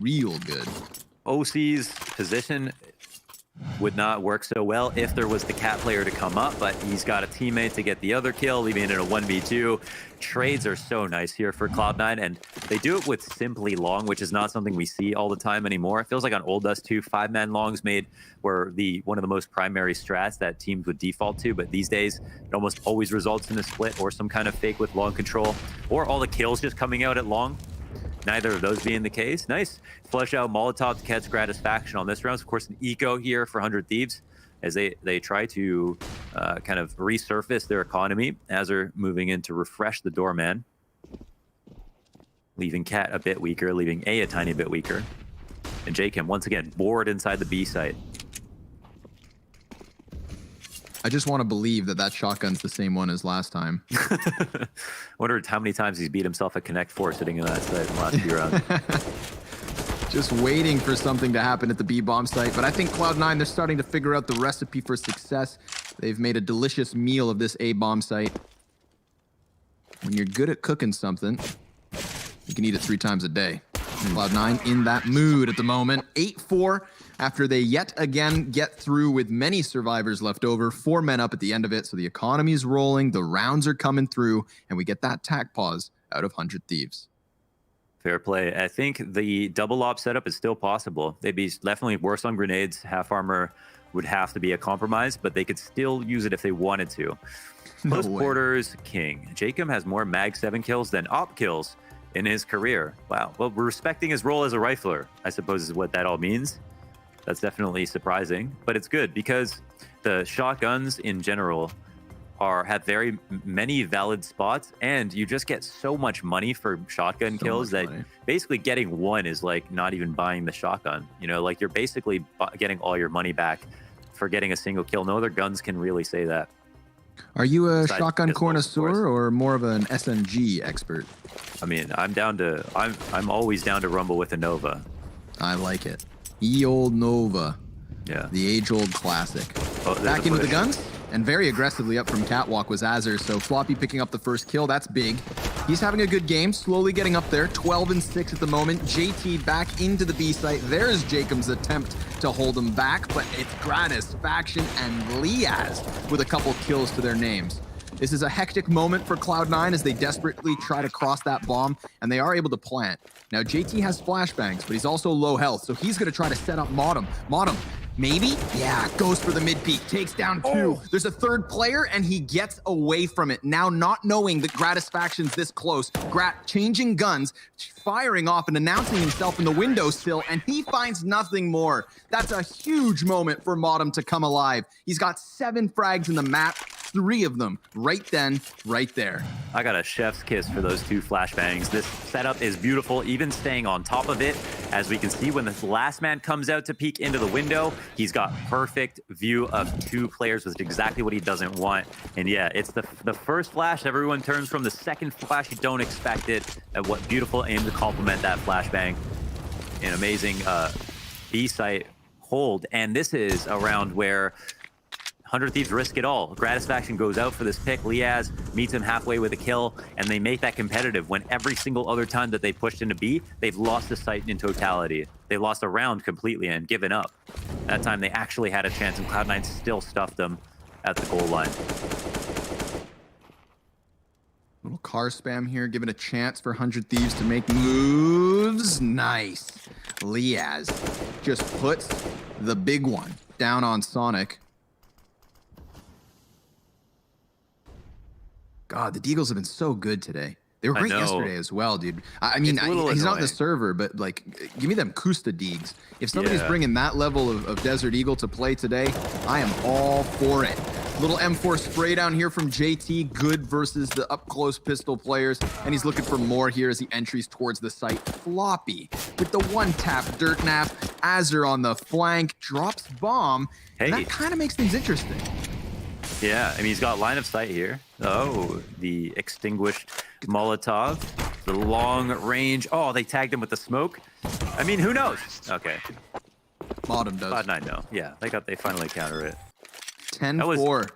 Real good. OC's position would not work so well if there was the cat player to come up, but he's got a teammate to get the other kill, leaving it in a 1v2. Trades are so nice here for Cloud9, and they do it with simply long, which is not something we see all the time anymore. It feels like on Old Dust 2, 5-man longs were one of the most primary strats that teams would default to, but these days it almost always results in a split or some kind of fake with long control, or all the kills just coming out at long. Neither of those being the case. Nice flush out Molotov to catch Gratisfaction on this round. Of course, an eco here for 100 Thieves as they try to kind of resurface their economy as they're moving in to refresh the doorman. Leaving Cat a bit weaker, leaving A tiny bit weaker. And Jacob, once again, bored inside the B site. I just want to believe that shotgun's the same one as last time. Wonder how many times he's beat himself at Connect 4 sitting in that site in the last few rounds. Just waiting for something to happen at the B-bomb site. But I think Cloud9, they're starting to figure out the recipe for success. They've made a delicious meal of this A-bomb site. When you're good at cooking something, you can eat it 3 times a day. Cloud9 in that mood at the moment. 8-4 after they yet again get through with many survivors left over. 4 men up at the end of it, so the economy's rolling, the rounds are coming through, and we get that tack pause out of 100 Thieves. Fair play. I think the double op setup is still possible. They'd be definitely worse on grenades. Half armor would have to be a compromise, but they could still use it if they wanted to. Close quarters king. Jacob has more Mag 7 kills than op kills in his career. Wow. Well, we're respecting his role as a rifler, I suppose is what that all means. That's definitely surprising, but it's good because the shotguns in general have very many valid spots, and you just get so much money for shotgun kills that basically getting one is like not even buying the shotgun. You know, like you're basically getting all your money back for getting a single kill. No other guns can really say that. Are you a shotgun connoisseur or more of an SMG expert? I mean, I'm always down to rumble with a Nova. I like it. Ye old Nova. Yeah. The age-old classic. Oh, back into the guns, and very aggressively up from Catwalk was Azur, so Floppy picking up the first kill. That's big. He's having a good game, slowly getting up there. 12-6 at the moment. JT back into the B site. There's Jacob's attempt to hold him back, but it's Gratisfaction and Liaz with a couple kills to their names. This is a hectic moment for Cloud9 as they desperately try to cross that bomb, and they are able to plant. Now, JT has flashbangs, but he's also low health, so he's going to try to set up Modem. Modem, maybe? Yeah, goes for the mid-peak, takes down 2. Oh. There's a third player, and he gets away from it. Now, not knowing that Gratisfaction's this close, Grat changing guns, firing off and announcing himself in the windowsill, and he finds nothing more. That's a huge moment for Modem to come alive. He's got 7 frags in the map, 3 of them right then, right there. I got a chef's kiss for those 2 flashbangs. This setup is beautiful, even staying on top of it. As we can see, when this last man comes out to peek into the window, he's got perfect view of 2 players, which is exactly what he doesn't want. And yeah, it's the first flash everyone turns from. The second flash, you don't expect it. And what beautiful aim to complement that flashbang. An amazing B-site hold. And this is a round where 100 Thieves risk it all. Gratisfaction goes out for this pick. Liaz meets him halfway with a kill, and they make that competitive when every single other time that they pushed into B, they've lost the site in totality. They lost a round completely and given up. That time they actually had a chance, and Cloud9 still stuffed them at the goal line. Little car spam here, giving a chance for 100 Thieves to make moves. Nice. Liaz just puts the big one down on Sonic. God, the Deagles have been so good today. They were great yesterday as well, dude. I mean, he's not in the server, but like, give me them Kusta Deags. If somebody's bringing that level of Desert Eagle to play today, I am all for it. Little M4 spray down here from JT, good versus the up-close pistol players, and he's looking for more here as he entries towards the site. Floppy with the one-tap dirt nap. Azur on the flank, drops bomb, and that kind of makes things interesting. Yeah, I mean, he's got line of sight here. Oh, the extinguished Molotov. The long range. Oh, they tagged him with the smoke. I mean, who knows? Okay. Bottom does. Cloud9 no. Yeah, they finally counter it. 10-4.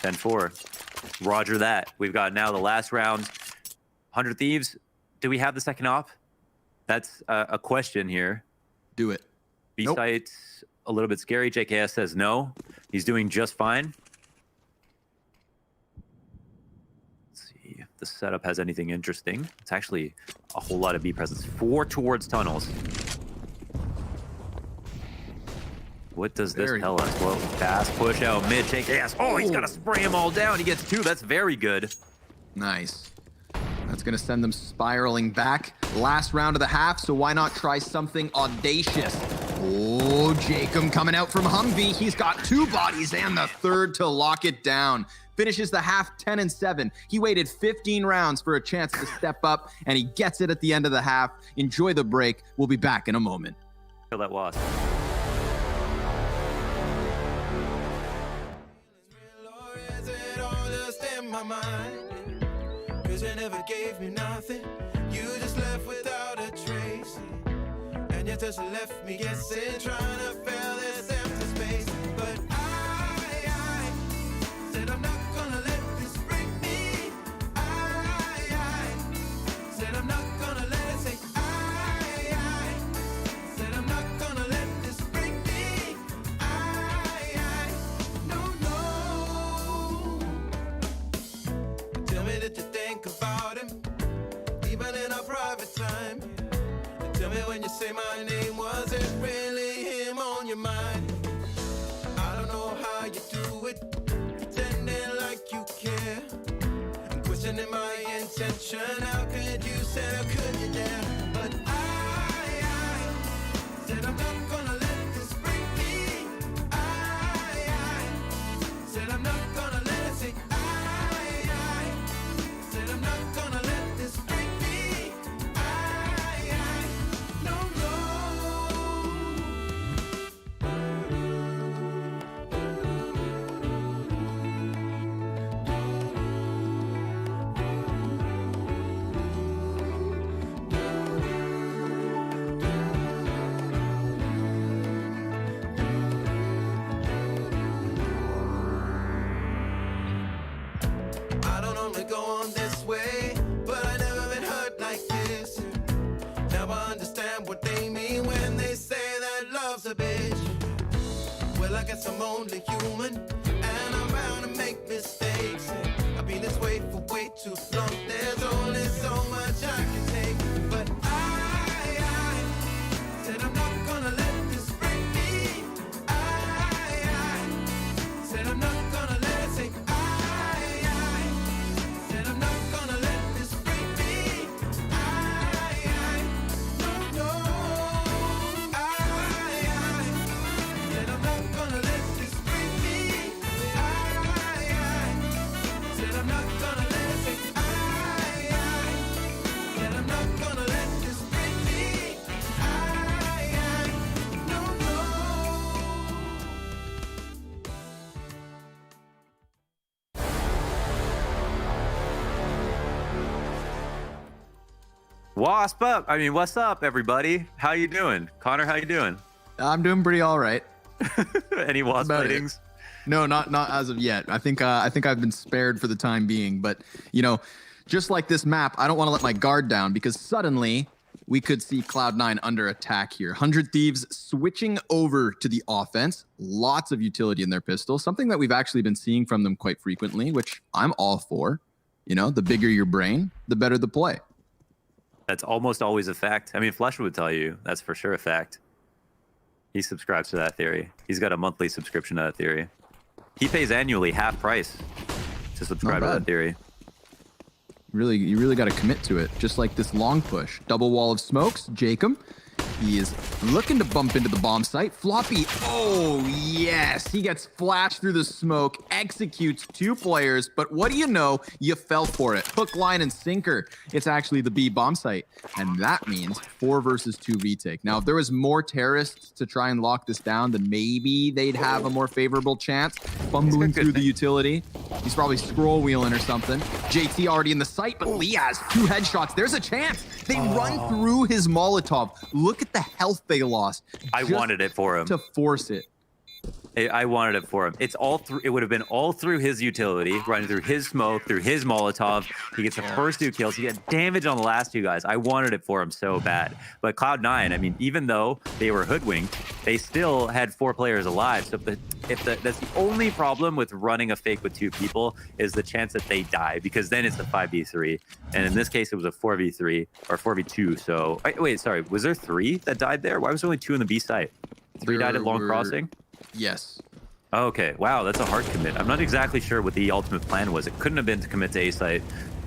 10-4. Roger that. We've got now the last round. 100 Thieves. Do we have the second op? That's a question here. Do it. B Nope. site's a little bit scary. JKS says no. He's doing just fine. Let's see if the setup has anything interesting. It's actually a whole lot of B presence. 4 towards tunnels. What does this tell us? Well, fast push out mid. JKS. Oh, he's got to spray him all down. He gets 2. That's very good. Nice. That's going to send them spiraling back. Last round of the half, so why not try something audacious? Oh, Jacob coming out from Humvee. He's got 2 bodies and the third to lock it down. Finishes the half 10-7. He waited 15 rounds for a chance to step up, and he gets it at the end of the half. Enjoy the break. We'll be back in a moment. Kill that wasp. You never gave me nothing. You just left without a trace. And you just left me guessing, trying to fill this empty space. But I said I'm not gonna let this break me. I said I'm not gonna let it say. I said I'm not gonna let this break me. No. Tell me that you think about him, even in our private time. And tell me when you say my name, was it really him on your mind? I don't know how you do it, pretending like you care. I'm questioning my intention. How could you say, how could you dare? But I said I'm not gonna let this break me. I said I'm not gonna let it say. Said I'm not gonna let this break me. No. I don't normally go on this way, but I never been hurt like this. Now I understand what they mean when they say that love's a bitch. Well, I guess I'm only human, and I'm bound to make mistakes. I've been this way for way too long. There's only so much I can take. But I said I'm not gonna let this break me. I said I'm not gonna let it say. Said I'm not gonna let this break me. No. Said I'm not gonna let this break me. Said I'm not gonna let it say. Said I'm not gonna let this break me. No. Wasp up. I mean, what's up, everybody? How you doing? Connor, how you doing? I'm doing pretty all right. Any wasp About it. sightings? No, not as of yet. I think I've been spared for the time being. But just like this map, I don't want to let my guard down because suddenly we could see Cloud9 under attack here. 100 Thieves switching over to the offense. Lots of utility in their pistol, something that we've actually been seeing from them quite frequently, which I'm all for. The bigger your brain, the better the play. That's almost always a fact. I mean, Flesh would tell you that's for sure a fact. He subscribes to that theory. He's got a monthly subscription to that theory. He pays annually half price to subscribe to that theory. You really got to commit to it. Just like this long push. Double wall of smokes. Jacob. He is looking to bump into the bomb site. Floppy. Oh, yes. He gets flashed through the smoke. Executes 2 players. But what do you know? You fell for it. Hook, line, and sinker. It's actually the B bomb site. And that means 4 versus 2 retake. Now, if there was more terrorists to try and lock this down, then maybe they'd have a more favorable chance. Fumbling through the utility. He's probably scroll wheeling or something. JT already in the site, but Lee has 2 headshots. There's a chance. They run through his Molotov. Look at the health they lost. I wanted it for him. To force it. I wanted it for him. It's all through. It would have been all through his utility, running through his smoke, through his Molotov. He gets the first 2 kills. He got damage on the last 2 guys. I wanted it for him so bad. But Cloud9, I mean, even though they were hoodwinked, they still had 4 players alive. So that's the only problem with running a fake with 2 people is the chance that they die, because then it's a 5v3. And in this case, it was a 4v3 or 4v2. So wait, sorry, was there 3 that died there? Why was there only 2 in the B site? 3 died at Long Crossing? Yes. Okay, wow, that's a hard commit. I'm not exactly sure what the ultimate plan was. It couldn't have been to commit to A site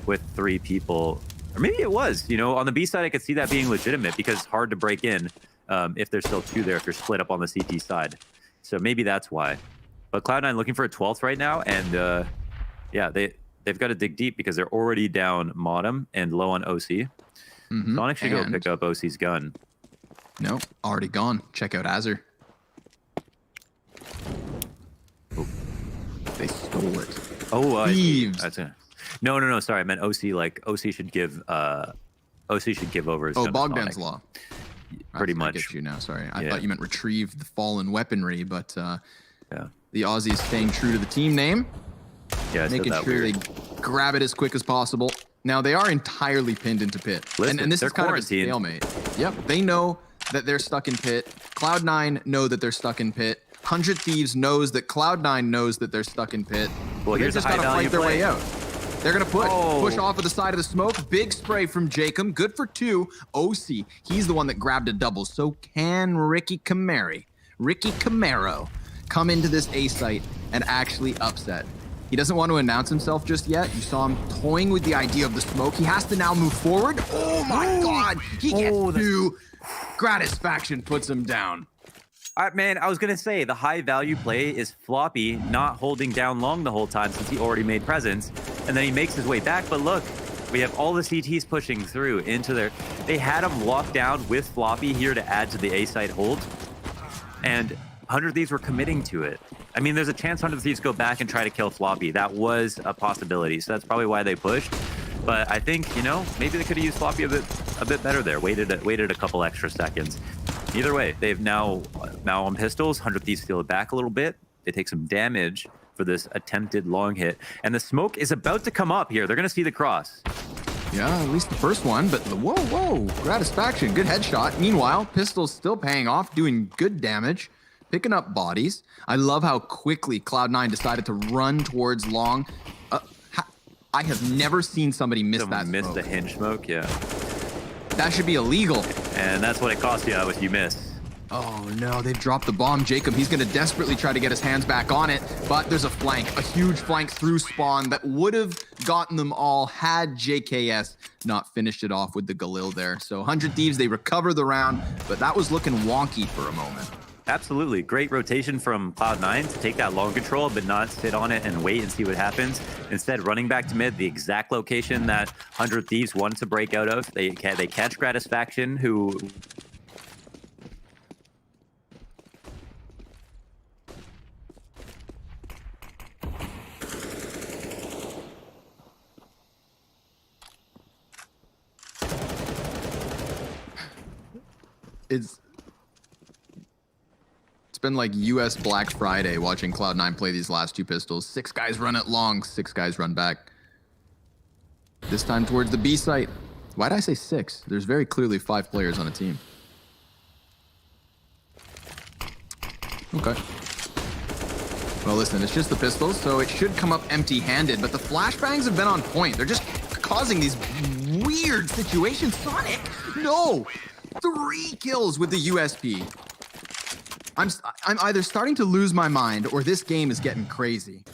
with 3 people. Or maybe it was. You know, on the B side, I could see that being legitimate because it's hard to break in if there's still 2 there, if you're split up on the CT side. So maybe that's why. But Cloud9 looking for a 12th right now, and yeah, they've got to dig deep because they're already down Modem and low on OC. Sonic should go pick up OC's gun. Nope, already gone. Check out Azur. Oh, they stole it. Oh, Thieves. No. Sorry, I meant OC. Like OC should give over his gun to Bogdan's Sonic. Law. Pretty I much. get you now. Sorry, I thought you meant retrieve the fallen weaponry, but yeah, the Aussies staying true to the team name. Yeah, making sure they grab it as quick as possible. Now they are entirely pinned into pit, Listen, and this is kind quarantined. of a stalemate. Yep, they know that they're stuck in pit. Cloud9 know that they're stuck in pit. 100Thieves knows that Cloud9 knows that they're stuck in pit. Well, they here's just a high gotta value fight their play. way out. They're gonna push off of the side of the smoke. Big spray from Jacob. Good for 2. OC, he's the one that grabbed a double. So can Ricky Camaro come into this A site and actually upset? He doesn't want to announce himself just yet. You saw him toying with the idea of the smoke. He has to now move forward. Oh my God, he gets 2. Gratisfaction puts him down. Man, I was going to say, the high-value play is Floppy not holding down long the whole time since he already made presence, and then he makes his way back. But look, we have all the CTs pushing through into their... They had him locked down with Floppy here to add to the A-site hold, and 100Thieves were committing to it. I mean, there's a chance 100Thieves go back and try to kill Floppy. That was a possibility, so that's probably why they pushed. But I think, you know, maybe they could have used Floppy a bit better there. Waited a couple extra seconds. Either way, they've now on pistols. 100Thieves steal it back a little bit. They take some damage for this attempted long hit, and the smoke is about to come up here. They're gonna see the cross. Yeah, at least the first one, but whoa, Gratisfaction, good headshot. Meanwhile, pistols still paying off, doing good damage, picking up bodies. I love how quickly Cloud9 decided to run towards long. I have never seen somebody miss that Miss smoke. the hinge smoke, yeah. That should be illegal. And that's what it costs you if you miss. Oh no, they've dropped the bomb. Jacob, he's gonna desperately try to get his hands back on it, but there's a huge flank through spawn that would have gotten them all had JKS not finished it off with the Galil there. So 100Thieves, they recover the round, but that was looking wonky for a moment. Absolutely. Great rotation from Cloud9 to take that long control, but not sit on it and wait and see what happens. Instead, running back to mid, the exact location that 100Thieves wanted to break out of. They catch Gratisfaction, who... It's been like US Black Friday watching Cloud9 play these last 2 pistols. 6 guys run it long, 6 guys run back. This time towards the B site. Why did I say 6? There's very clearly 5 players on a team. Okay. Well, listen, it's just the pistols, so it should come up empty-handed, but the flashbangs have been on point. They're just causing these weird situations. Sonic, no! 3 kills with the USP. I'm either starting to lose my mind or this game is getting crazy.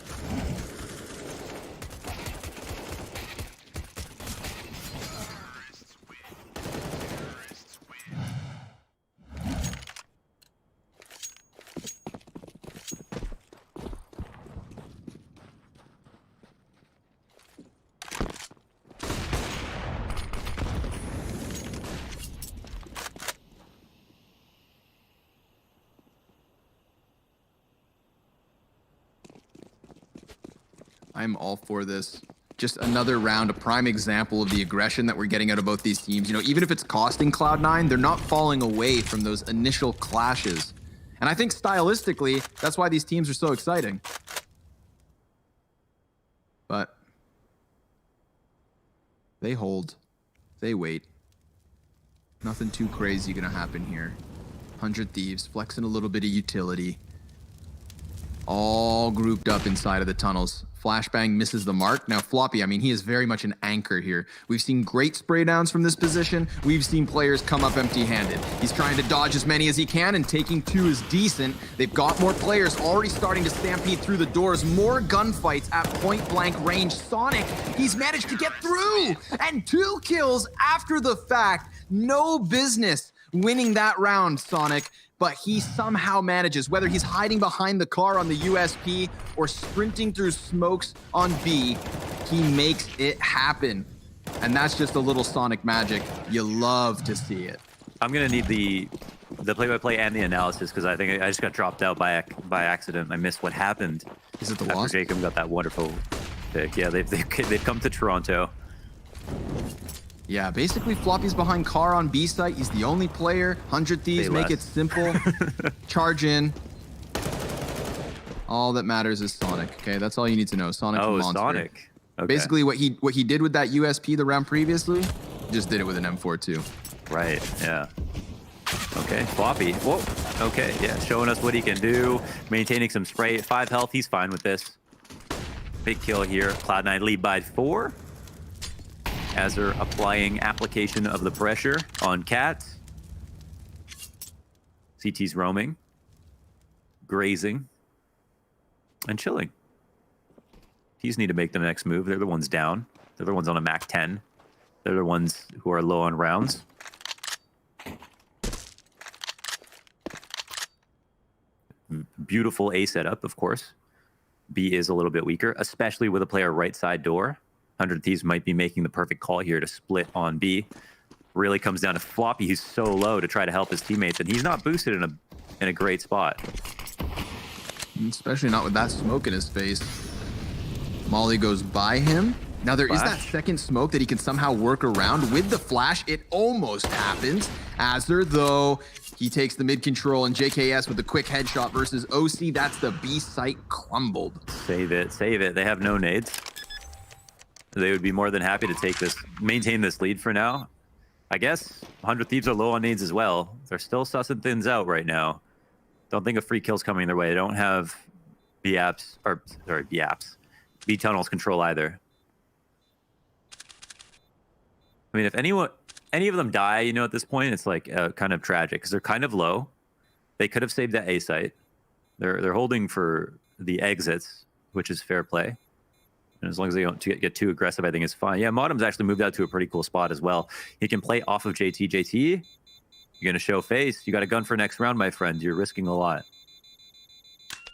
I'm all for this. Just another round, a prime example of the aggression that we're getting out of both these teams. You know, even if it's costing Cloud9, they're not falling away from those initial clashes. And I think stylistically, that's why these teams are so exciting. But they hold. They wait. Nothing too crazy gonna happen here. 100 Thieves flexing a little bit of utility. All grouped up inside of the tunnels. Flashbang misses the mark. Now Floppy, I mean, he is very much an anchor here. We've seen great spray downs from this position. We've seen players come up empty-handed. He's trying to dodge as many as he can, and taking 2 is decent. They've got more players already starting to stampede through the doors. More gunfights at point-blank range. Sonic, he's managed to get through! And 2 kills after the fact. No business winning that round, Sonic. But he somehow manages, whether he's hiding behind the car on the USP or sprinting through smokes on B, he makes it happen. And that's just a little Sonic magic. You love to see it. I'm going to need the play-by-play and the analysis because I think I just got dropped out by accident. I missed what happened. Is it the after loss? Jacob got that wonderful pick. Yeah, they've come to Toronto. Yeah, basically Floppy's behind car on B site. He's the only player. 100 Thieves make it simple. Charge in. All that matters is Sonic. Okay, that's all you need to know. Sonic's a monster. Sonic. Okay. Basically, what he did with that USP the round previously, just did it with an M4 too. Right. Yeah. Okay. Floppy. Whoa. Okay. Yeah. Showing us what he can do. Maintaining some spray. 5 health. He's fine with this. Big kill here. Cloud9 lead by 4. As they're applying application of the pressure on Cat. CT's roaming, grazing, and chilling. T's need to make the next move. They're the ones down. They're the ones on a Mac 10. They're the ones who are low on rounds. Beautiful A setup, of course. B is a little bit weaker, especially with a player right side door. 100 Thieves might be making the perfect call here to split on B. Really comes down to Floppy, who's so low to try to help his teammates, and he's not boosted in a great spot. Especially not with that smoke in his face. Molly goes by him. Now there is that second smoke that he can somehow work around. With the flash, it almost happens. Azur, though, he takes the mid control, and JKS with a quick headshot versus OC. That's the B site crumbled. Save it, save it. They have no nades. They would be more than happy to take this, maintain this lead for now. I guess 100 Thieves are low on nades as well. They're still sussing things out right now. Don't think a free kill's coming their way. They don't have B tunnels control either. I mean, if any of them die, you know, at this point, it's like kind of tragic because they're kind of low. They could have saved that A site. They're holding for the exits, which is fair play. And as long as they don't get too aggressive, I think it's fine. Yeah, Modem's actually moved out to a pretty cool spot as well. He can play off of JT. JT, you're going to show face. You got a gun for next round, my friend. You're risking a lot.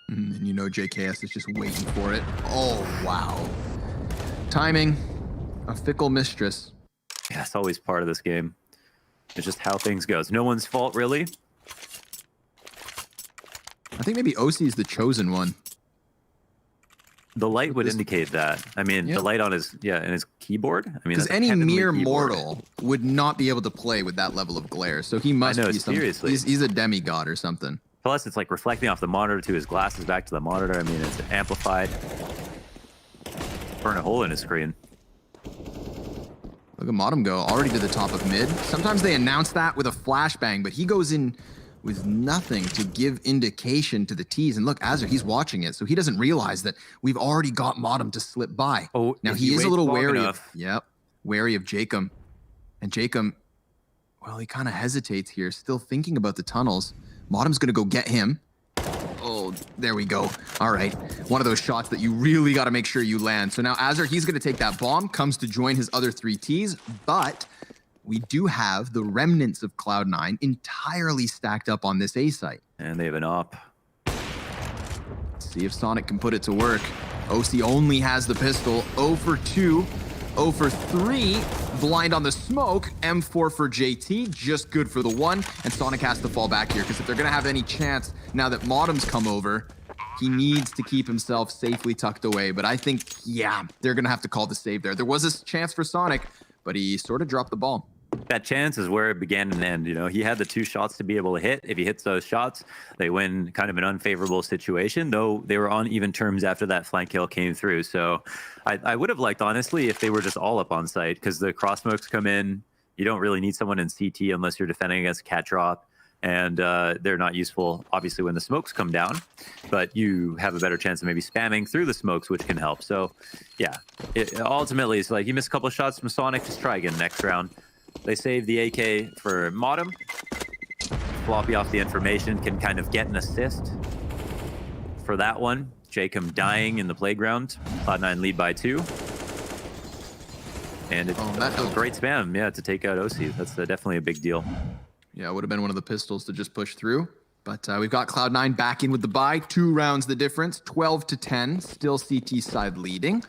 And you know JKS is just waiting for it. Oh, wow. Timing, a fickle mistress. Yeah, it's always part of this game. It's just how things go. It's no one's fault, really. I think maybe OC is the chosen one. The light would indicate that. I mean, the light on his in his keyboard. I mean, because any mere mortal would not be able to play with that level of glare. So he must be seriously. He's a demigod or something. Plus, it's like reflecting off the monitor to his glasses back to the monitor. I mean, it's amplified. Burn a hole in his screen. Look at Modem go already to the top of mid. Sometimes they announce that with a flashbang, but he goes in with nothing to give indication to the T's. And look, Azur, he's watching it, so he doesn't realize that we've already got Modem to slip by. Oh, now he is a little wary wary of Jacob. And Jacob, well, he kind of hesitates here, still thinking about the tunnels. Modem's gonna go get him. Oh, there we go. All right, one of those shots that you really got to make sure you land. So now Azur, he's gonna take that bomb, comes to join his other 3 T's, but we do have the remnants of Cloud9 entirely stacked up on this A site. And they have an op. Let's see if Sonic can put it to work. OC only has the pistol. 0 for 2, 0 for 3. Blind on the smoke. M4 for JT, just good for the 1. And Sonic has to fall back here because if they're going to have any chance now that Modem's come over, he needs to keep himself safely tucked away. But I think, yeah, they're going to have to call the save there. There was a chance for Sonic, but he sort of dropped the ball. that chance is where it began and ended. You know, he had the 2 shots to be able to hit. If he hits those shots, they win kind of an unfavorable situation, though they were on even terms after that flank kill came through. So I would have liked, honestly, if they were just all up on site, because the cross smokes come in. You don't really need someone in CT unless you're defending against a cat drop. And they're not useful, obviously, when the smokes come down, but you have a better chance of maybe spamming through the smokes, which can help. So, yeah, ultimately, it's like you miss a couple of shots from Sonic, just try again next round. They save the AK for Modem. Floppy off the information can kind of get an assist for that one. Jacob dying in the playground. Cloud9 lead by 2. And it's a great spam, yeah, to take out OC. That's definitely a big deal. Yeah, it would have been one of the pistols to just push through. But we've got Cloud9 back in with the bye. 2 rounds the difference, 12-10. Still CT side leading.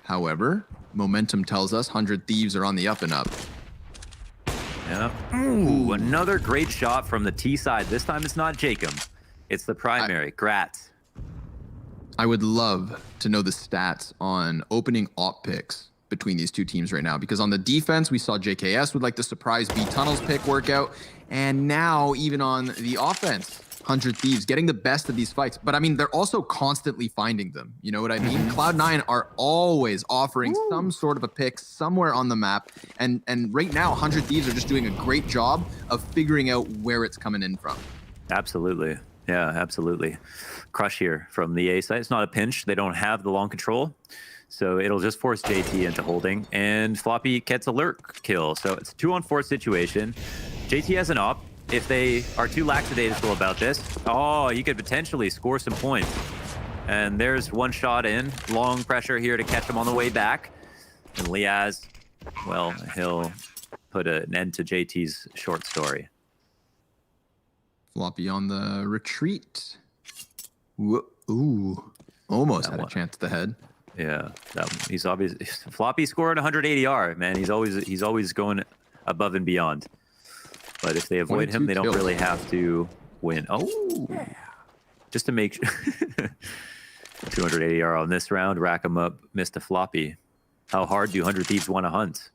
However, momentum tells us 100 Thieves are on the up and up. Yeah. Ooh, another great shot from the T side. This time it's not Jacob. It's the primary, Grat. I would love to know the stats on opening op picks between these 2 teams right now, because on the defense we saw JKS with like the surprise B tunnels pick workout, and now even on the offense 100 Thieves getting the best of these fights. But I mean, they're also constantly finding them, you know what I mean? Cloud9 are always offering some sort of a pick somewhere on the map, and right now 100 Thieves are just doing a great job of figuring out where it's coming in from. Absolutely. Yeah, absolutely. Crush here from the A side. It's not a pinch, they don't have the long control. So it'll just force JT into holding, and Floppy gets a lurk kill. So it's a 2-on-4 situation. JT has an op. If they are too lackadaisical about this, you could potentially score some points. And there's one shot in. Long pressure here to catch him on the way back. And Liaz, well, he'll put an end to JT's short story. Floppy on the retreat. Ooh, almost had a chance at the head. Yeah, he's obviously Floppy scored 180R, man. He's always going above and beyond. But if they avoid him, they don't really have to win. Oh, just to make sure. 280R on this round, rack him up, missed a Floppy. How hard do 100 Thieves want to hunt?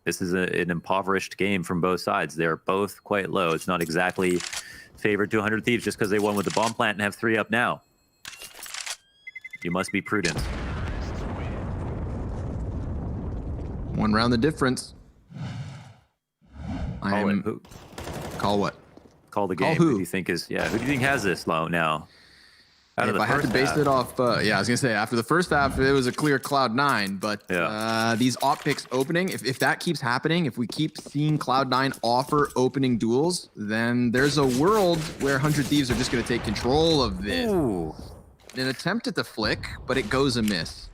This is an impoverished game from both sides. They're both quite low. It's not exactly favored to 100 Thieves just because they won with the bomb plant and have 3 up now. You must be prudent. 1 round the difference. Call what? Call the game. Call who? Who do you think is? Yeah, who do you think has this low now? If I had to base it off, yeah, I was gonna say after the first half, it was a clear Cloud9. But these op picks opening, if that keeps happening, if we keep seeing Cloud9 offer opening duels, then there's a world where 100 Thieves are just gonna take control of this. Ooh. An attempt at the flick, but it goes amiss.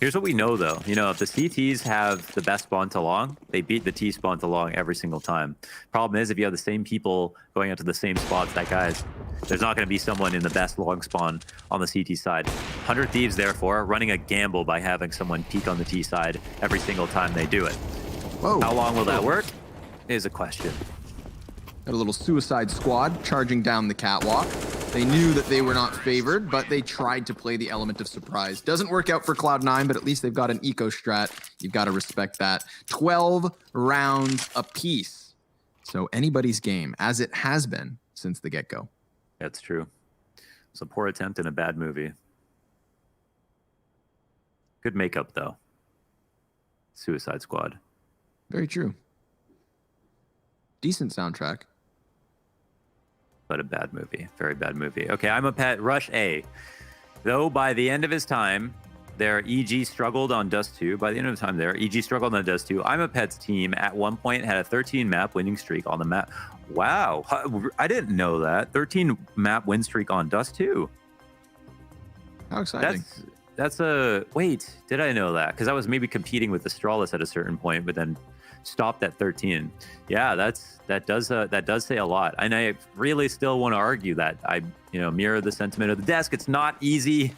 Here's what we know, though. You know, if the CTs have the best spawn to long, they beat the T spawn to long every single time. Problem is, if you have the same people going out to the same spots, there's not going to be someone in the best long spawn on the CT side. 100 Thieves, therefore, are running a gamble by having someone peek on the T side every single time they do it. Whoa. How long will that work is a question. Got a little suicide squad charging down the catwalk. They knew that they were not favored, but they tried to play the element of surprise. Doesn't work out for Cloud9, but at least they've got an eco strat. You've got to respect that. 12 rounds apiece. So anybody's game, as it has been since the get-go. That's true. It's a poor attempt in a bad movie. Good makeup, though. Suicide Squad. Very true. Decent soundtrack. But a bad movie. Very bad movie. Okay, I'm a pet. Rush A. Though by the end of his time, their EG struggled on Dust 2. By the end of the time there, EG struggled on Dust 2. I'm a pet's team at one point had a 13 map winning streak on the map. Wow. I didn't know that. 13 map win streak on Dust 2. How exciting. That's a... Wait, did I know that? Because I was maybe competing with Astralis at a certain point, but then stopped at 13. Yeah, that does say a lot. And I really still want to argue that. I mirror the sentiment of the desk. It's not easy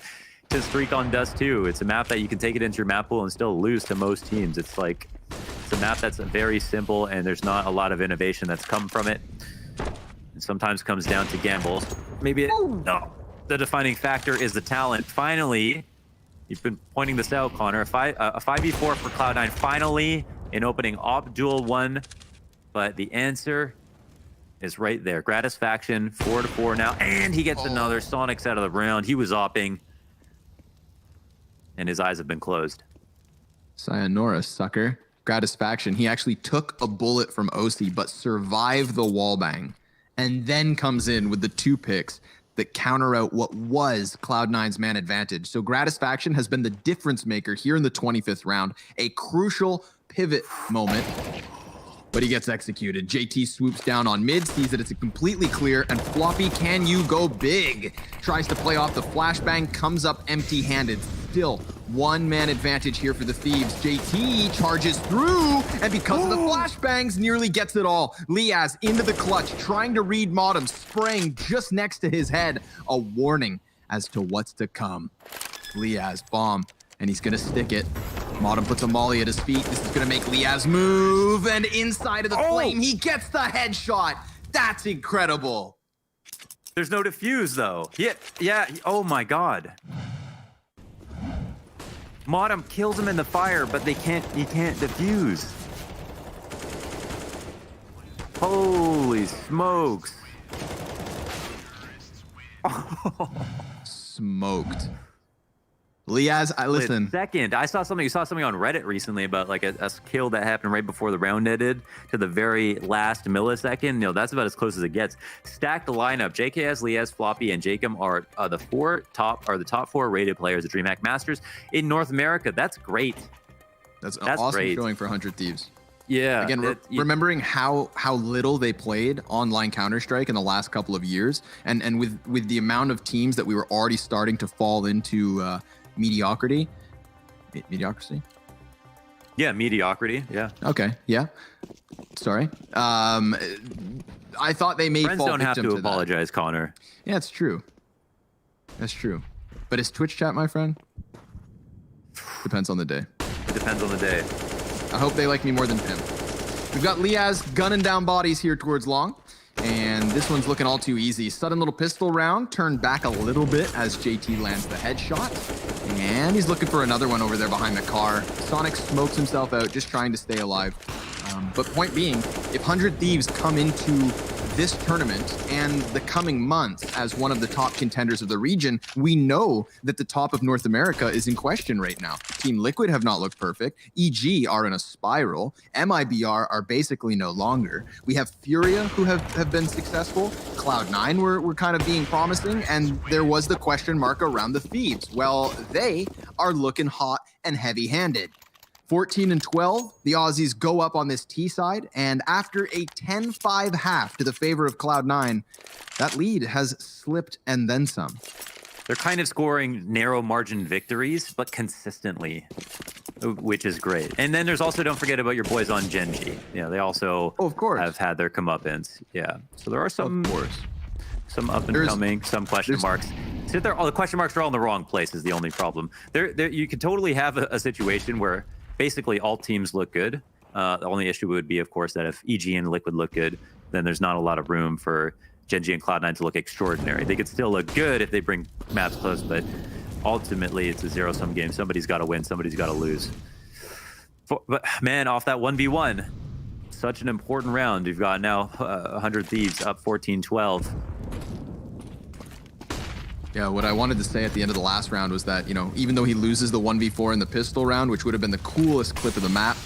to streak on Dust 2. It's a map that you can take it into your map pool and still lose to most teams. It's a map that's very simple, and there's not a lot of innovation that's come from it. It sometimes comes down to gambles. Maybe the defining factor is the talent. Finally, you've been pointing this out, Connor. A 5v4 for Cloud9 finally in opening op duel 1, but the answer is right there. Gratisfaction, 4-4 now, and he gets another. Sonic's out of the round. He was opping, and his eyes have been closed. Sayonara, sucker. Gratisfaction. He actually took a bullet from OC, but survived the wallbang, and then comes in with the 2 picks that counter out what was Cloud9's man advantage. So Gratisfaction has been the difference maker here in the 25th round, a crucial pivot moment, but he gets executed. JT swoops down on mid, sees that it's completely clear, and Floppy, can you go big? Tries to play off the flashbang, comes up empty-handed. Still, 1-man advantage here for the Thieves. JT charges through, and because of the flashbangs, nearly gets it all. Liaz into the clutch, trying to read Modem, spraying just next to his head. A warning as to what's to come. Liaz bomb, and he's gonna stick it. Modem puts a molly at his feet. This is gonna make Liaz move, and inside of the flame, he gets the headshot. That's incredible. There's no defuse though. Yeah. Oh my god. Modem kills him in the fire, but he can't defuse. Holy smokes. Smoked. Liaz, listen. Second, you saw something on Reddit recently about like a kill that happened right before the round ended to the very last millisecond. You know, that's about as close as it gets. Stack the lineup. JKS, Liaz, Floppy, and Jacob are the top 4 rated players at DreamHack Masters in North America. That's great. That's an awesome great. showing for 100 Thieves. Yeah. Again, remembering how little they played online Counter-Strike in the last couple of years, and with the amount of teams that we were already starting to fall into mediocrity. Yeah, mediocrity. Yeah. Okay. Yeah. Sorry. I thought they may Friends fall don't have victim to to apologize, that. Connor. Yeah, it's true. That's true. But is Twitch chat, my friend? Depends on the day. It depends on the day. I hope they like me more than Pimp. We've got Liaz gunning down bodies here towards long. And this one's looking all too easy. Sudden little pistol round, turned back a little bit as JT lands the headshot. And he's looking for another one over there behind the car. Sonic smokes himself out, just trying to stay alive. But point being, if 100 Thieves come into this tournament and the coming months as one of the top contenders of the region, we know that the top of North America is in question right now. Team Liquid have not looked perfect. EG are in a spiral. MIBR are basically no longer. We have Furia who have been successful. Cloud9 were kind of being promising, and there was the question mark around the Thieves. Well, they are looking hot and heavy-handed. 14-12, the Aussies go up on this T side, and after a 10-5 half to the favor of Cloud9, that lead has slipped and then some. They're kind of scoring narrow margin victories, but consistently, which is great. And then there's also, don't forget about your boys on Genji. You know, they also of course have had their comeuppance. Yeah. So there are some, of course, some up and coming, some question marks. Sit there, all the question marks are all in the wrong place is the only problem. There you could totally have a situation where basically all teams look good. The only issue would be, of course, that if EG and Liquid look good, then there's not a lot of room for Genji and Cloud9 to look extraordinary. They could still look good if they bring maps close, but ultimately it's a zero-sum game. Somebody's got to win, somebody's got to lose. But man, off that 1v1, such an important round. You've got now 100 Thieves up 14-12. Yeah, what I wanted to say at the end of the last round was that, you know, even though he loses the 1v4 in the pistol round, which would have been the coolest clip of the map,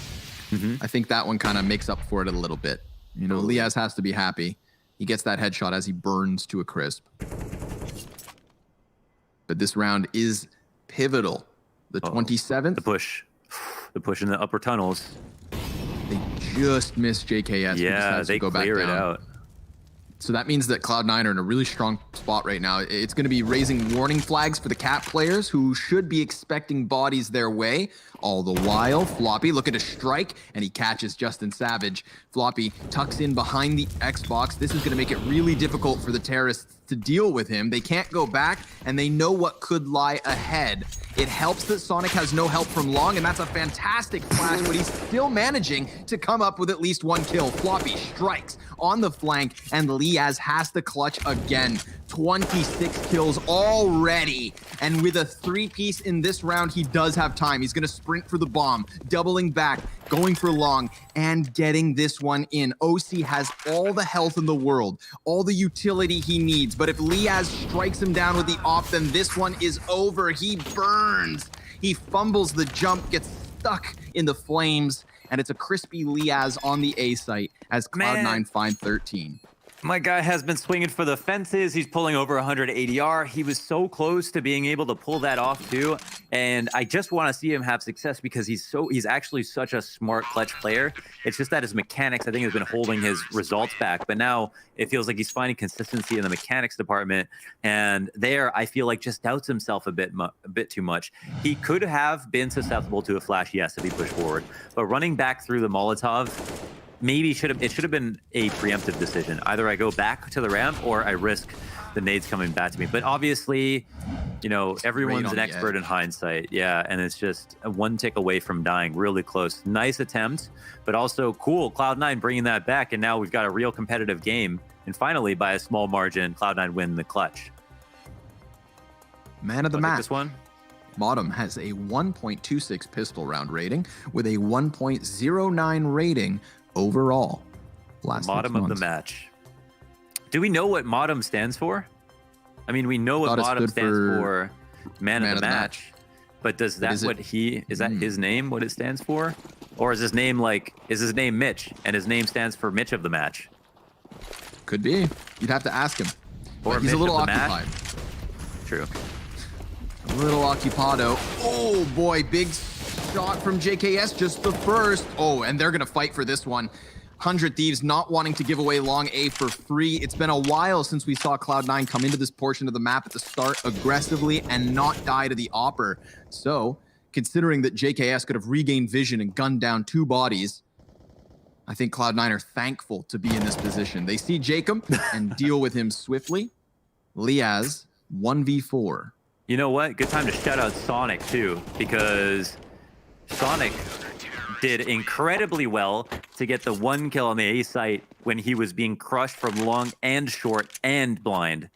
I think that one kind of makes up for it a little bit. You know, Liaz has to be happy. He gets that headshot as he burns to a crisp. But this round is pivotal. The 27th. The push in the upper tunnels. They just missed JKS. Yeah, they clear it out. So that means that Cloud9 are in a really strong spot right now. It's going to be raising warning flags for the Cat players who should be expecting bodies their way. All the while, Floppy looking to strike, and he catches Justin Savage. Floppy tucks in behind the Xbox. This is going to make it really difficult for the terrorists to deal with him. They can't go back, and they know what could lie ahead. It helps that Sonic has no help from Long, and that's a fantastic flash, but he's still managing to come up with at least one kill. Floppy strikes on the flank, and Liaz has to clutch again. 26 kills already, and with a 3-piece in this round, he does have time. He's gonna sprint for the bomb, doubling back, going for Long, and getting this one in. OC has all the health in the world, all the utility he needs, but if Liaz strikes him down with the op, then this one is over. He burns. He fumbles the jump, gets stuck in the flames, and it's a crispy Liaz on the A site as Cloud9 find 13. My guy has been swinging for the fences. He's pulling over 100 ADR. He was so close to being able to pull that off too. And I just want to see him have success because he's actually such a smart clutch player. It's just that his mechanics, I think, has been holding his results back. But now it feels like he's finding consistency in the mechanics department. And there, I feel like just doubts himself a bit too much. He could have been susceptible to a flash, yes, if he pushed forward. But running back through the Molotov, maybe it should have been a preemptive decision. Either I go back to the ramp or I risk the nades coming back to me. But obviously, you know, everyone's an expert in hindsight. Yeah, and it's just one tick away from dying. Really close. Nice attempt, but also cool. Cloud9 bringing that back, and now we've got a real competitive game. And finally, by a small margin, Cloud9 win the clutch. Man of the match. This one? Modem has a 1.26 pistol round rating with a 1.09 rating overall. Modem of the match. Do we know what Modem stands for? I mean, we know what Modem stands for, man of the match. But does that is that his name, what it stands for? Or is his name Mitch and his name stands for Mitch of the match? Could be. You'd have to ask him. Or he's a little occupied. True. A little occupado. Oh boy, big shot from JKS, just the first. Oh, and they're gonna fight for this one. 100Thieves not wanting to give away long A for free. It's been a while since we saw Cloud9 come into this portion of the map at the start aggressively and not die to the Opper. So, considering that JKS could have regained vision and gunned down 2 bodies, I think Cloud9 are thankful to be in this position. They see Jacob and deal with him swiftly. Liaz, 1v4. You know what? Good time to shout out Sonic too, because Sonic did incredibly well to get the 1 kill on the A site when he was being crushed from long and short and blind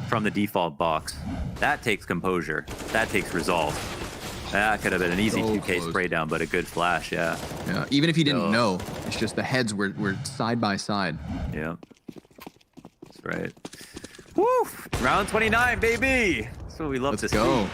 from the default box. That takes composure. That takes resolve. That could have been an easy 2K spray down, but a good flash, yeah. Yeah, even if he didn't know, it's just the heads were side by side. Yeah, that's right. Woo! Round 29, baby! That's what we love to see.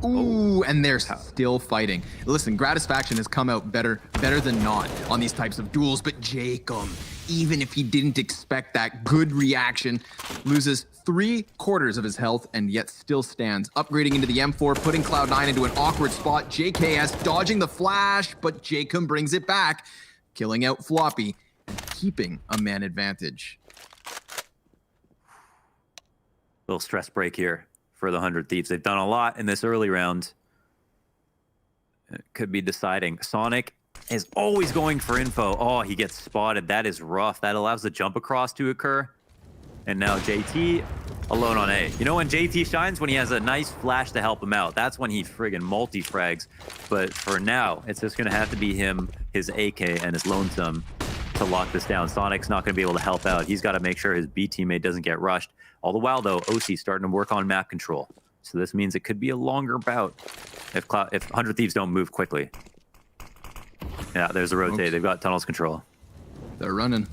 Ooh, and they're still fighting. Listen, Gratisfaction has come out better than not on these types of duels, but Jacob, even if he didn't expect that good reaction, loses 3/4 of his health and yet still stands. Upgrading into the M4, putting Cloud9 into an awkward spot. JKS dodging the flash, but Jacob brings it back, killing out Floppy and keeping a man advantage. Little stress break here for the 100Thieves. They've done a lot in this early round. It could be deciding. Sonic is always going for info. Oh, he gets spotted. That is rough. That allows the jump across to occur. And now JT alone on A. You know when JT shines? When he has a nice flash to help him out. That's when he friggin' multi-frags. But for now, it's just going to have to be him, his AK, and his lonesome to lock this down. Sonic's not going to be able to help out. He's got to make sure his B teammate doesn't get rushed. All the while, though, OC starting to work on map control. So this means it could be a longer bout if 100Thieves don't move quickly. Yeah, there's a rotate. They've got tunnels control. They're running.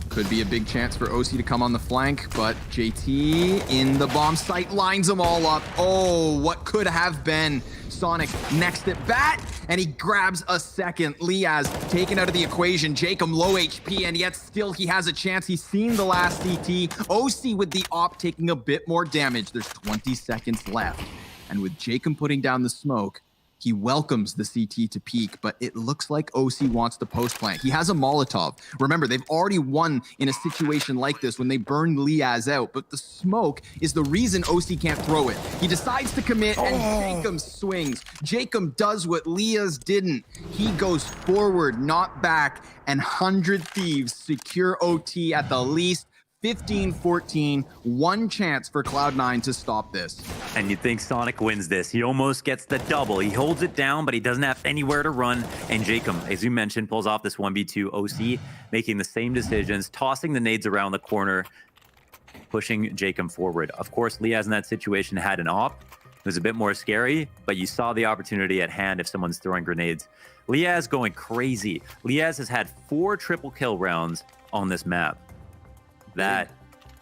Could be a big chance for OC to come on the flank, but JT in the bomb site lines them all up. Oh, what could have been. Sonic next at bat, and he grabs a second. Liaz taken out of the equation. Jacob low HP, and yet still he has a chance. He's seen the last CT. OC with the op taking a bit more damage. There's 20 seconds left. And with Jacob putting down the smoke, he welcomes the CT to peak, but it looks like OC wants to post plant. He has a Molotov. Remember, they've already won in a situation like this when they burned Liaz out, but the smoke is the reason OC can't throw it. He decides to commit, and Jacob swings. Jacob does what Liaz didn't. He goes forward, not back, and 100Thieves secure OT at the least. 15-14, one chance for Cloud9 to stop this. And you think Sonic wins this. He almost gets the double. He holds it down, but he doesn't have anywhere to run. And Jacob, as you mentioned, pulls off this 1v2 OC, making the same decisions, tossing the nades around the corner, pushing Jacob forward. Of course, Liaz in that situation had an op. It was a bit more scary, but you saw the opportunity at hand if someone's throwing grenades. Liaz going crazy. Liaz has had 4 triple kill rounds on this map. That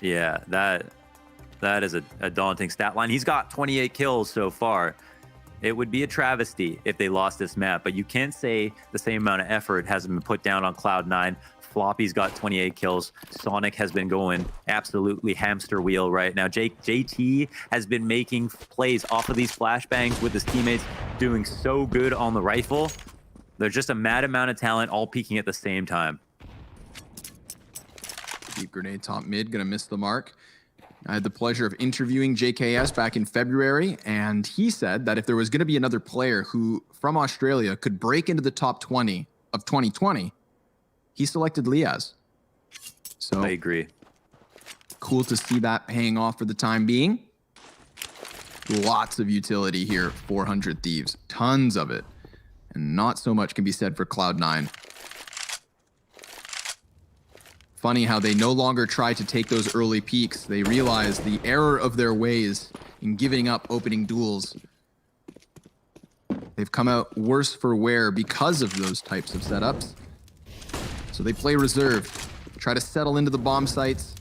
is a daunting stat line. He's got 28 kills so far. It would be a travesty if they lost this map, but you can't say the same amount of effort hasn't been put down on Cloud9. Floppy's got 28 kills. Sonic has been going absolutely hamster wheel right now. JT has been making plays off of these flashbangs with his teammates, doing so good on the rifle. There's just a mad amount of talent all peaking at the same time. Deep grenade top mid, gonna miss the mark. I had the pleasure of interviewing JKS back in February, and he said that if there was gonna be another player who, from Australia, could break into the top 20 of 2020, he selected Liaz. So I agree. Cool to see that paying off for the time being. Lots of utility here for 100 Thieves. Tons of it. And not so much can be said for Cloud9. Funny how they no longer try to take those early peaks. They realize the error of their ways in giving up opening duels. They've come out worse for wear because of those types of setups. So they play reserved, try to settle into the bomb sites,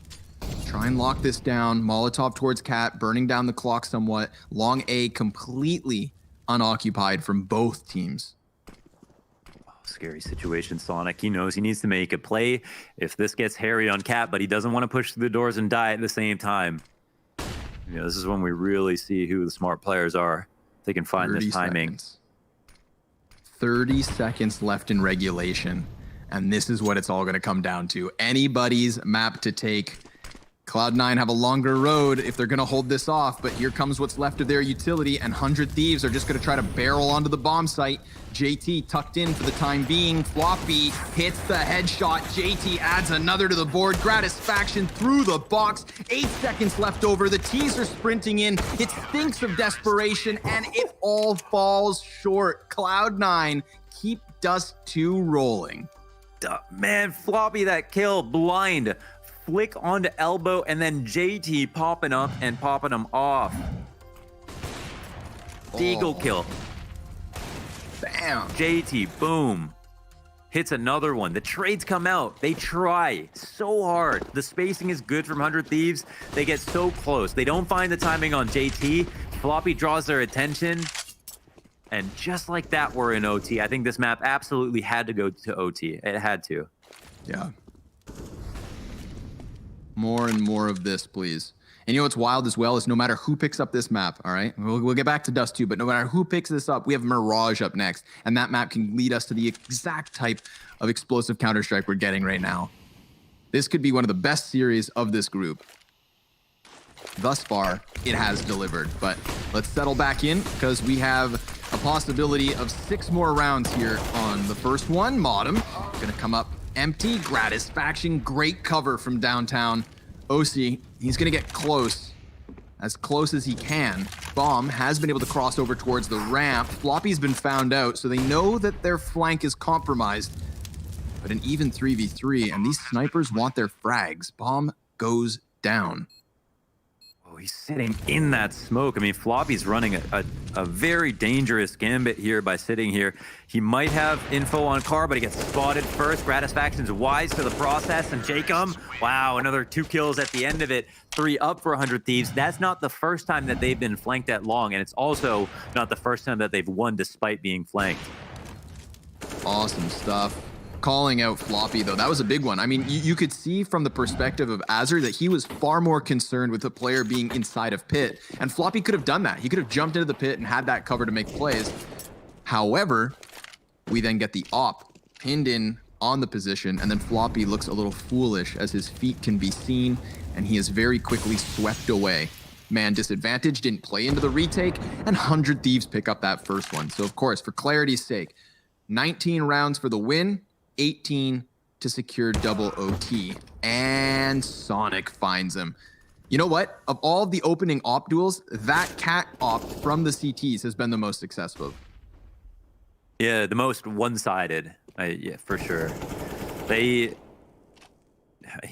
try and lock this down. Molotov towards Cat, burning down the clock somewhat. Long A completely unoccupied from both teams. Scary situation, Sonic. He knows he needs to make a play if this gets hairy on Cat, but he doesn't want to push through the doors and die at the same time. You know, this is when we really see who the smart players are. They can find this timing. 30 seconds left in regulation. And this is what it's all going to come down to. Anybody's map to take. Cloud9 have a longer road if they're going to hold this off, but here comes what's left of their utility, and 100 Thieves are just going to try to barrel onto the bomb site. JT tucked in for the time being. Floppy hits the headshot. JT adds another to the board. Gratisfaction through the box. 8 seconds left over. The T's are sprinting in. It stinks of desperation, and it all falls short. Cloud9 keep Dust 2 rolling. Man, Floppy, that kill, blind. Flick onto elbow, and then JT popping up and popping him off. Deagle kill. Bam. JT, boom. Hits another one. The trades come out. They try so hard. The spacing is good from 100 Thieves. They get so close. They don't find the timing on JT. Floppy draws their attention. And just like that, we're in OT. I think this map absolutely had to go to OT. It had to. Yeah. More and more of this, please. And you know what's wild as well is no matter who picks up this map, all right? We'll get back to Dust 2, but no matter who picks this up, we have Mirage up next. And that map can lead us to the exact type of explosive Counter-Strike we're getting right now. This could be one of the best series of this group. Thus far, it has delivered. But let's settle back in because we have a possibility of 6 more rounds here on the first one. Modem gonna come up empty. Gratisfaction, great cover from downtown. OC, he's gonna get close as he can. Bomb has been able to cross over towards the ramp. Floppy's been found out, so they know that their flank is compromised. But an even 3v3, and these snipers want their frags. Bomb goes down. Oh, he's sitting in that smoke. I mean, Floppy's running a very dangerous gambit here by sitting here. He might have info on Car, but he gets spotted first. Gratisfaction's wise to the process, and Jacob, wow, another 2 kills at the end of it. 3 up for 100 Thieves. That's not the first time that they've been flanked that long, and it's also not the first time that they've won despite being flanked. Awesome stuff. Calling out Floppy, though, that was a big one. I mean, you could see from the perspective of Azur that he was far more concerned with the player being inside of pit, and Floppy could have done that. He could have jumped into the pit and had that cover to make plays. However, we then get the op pinned in on the position, and then Floppy looks a little foolish as his feet can be seen, and he is very quickly swept away. Man disadvantage, didn't play into the retake, and 100 Thieves pick up that first one. So, of course, for clarity's sake, 19 rounds for the win, 18 to secure double OT. And Sonic finds him. You know what? Of all the opening op duels, that cat op from the CTs has been the most successful. Yeah, the most one-sided. Yeah, for sure. He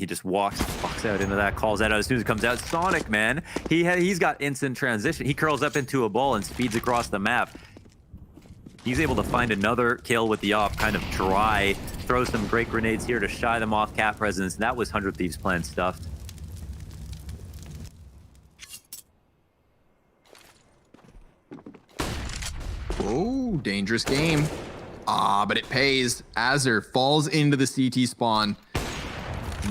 just walks out into that, calls that out as soon as it comes out. Sonic, man, he's got instant transition. He curls up into a ball and speeds across the map. He's able to find another kill with the op, kind of dry, throw some great grenades here to shy them off cat presence. That was 100 Thieves plan stuffed. Oh, dangerous game. But it pays. Azur falls into the CT spawn.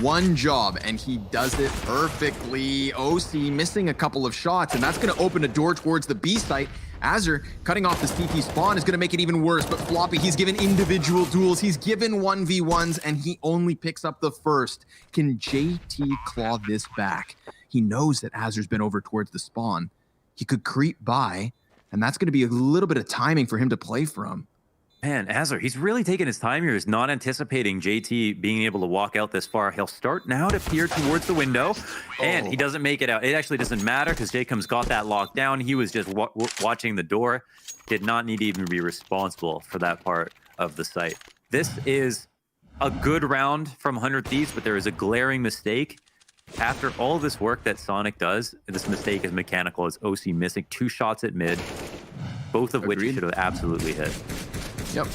One job, and he does it perfectly. OC missing a couple of shots, and that's going to open a door towards the B site. Azur cutting off the CT spawn is going to make it even worse, but Floppy, he's given individual duels. He's given 1v1s, and he only picks up the first. Can JT claw this back? He knows that Azur's been over towards the spawn. He could creep by, and that's going to be a little bit of timing for him to play from. Man, Azur, he's really taking his time here. He's not anticipating JT being able to walk out this far. He'll start now to peer towards the window, and he doesn't make it out. It actually doesn't matter because Jacob's got that locked down. He was just watching the door. Did not need to even be responsible for that part of the site. This is a good round from 100 Thieves, but there is a glaring mistake. After all this work that Sonic does, this mistake is mechanical. As OC missing 2 shots at mid, both of which he should have absolutely hit. Yep.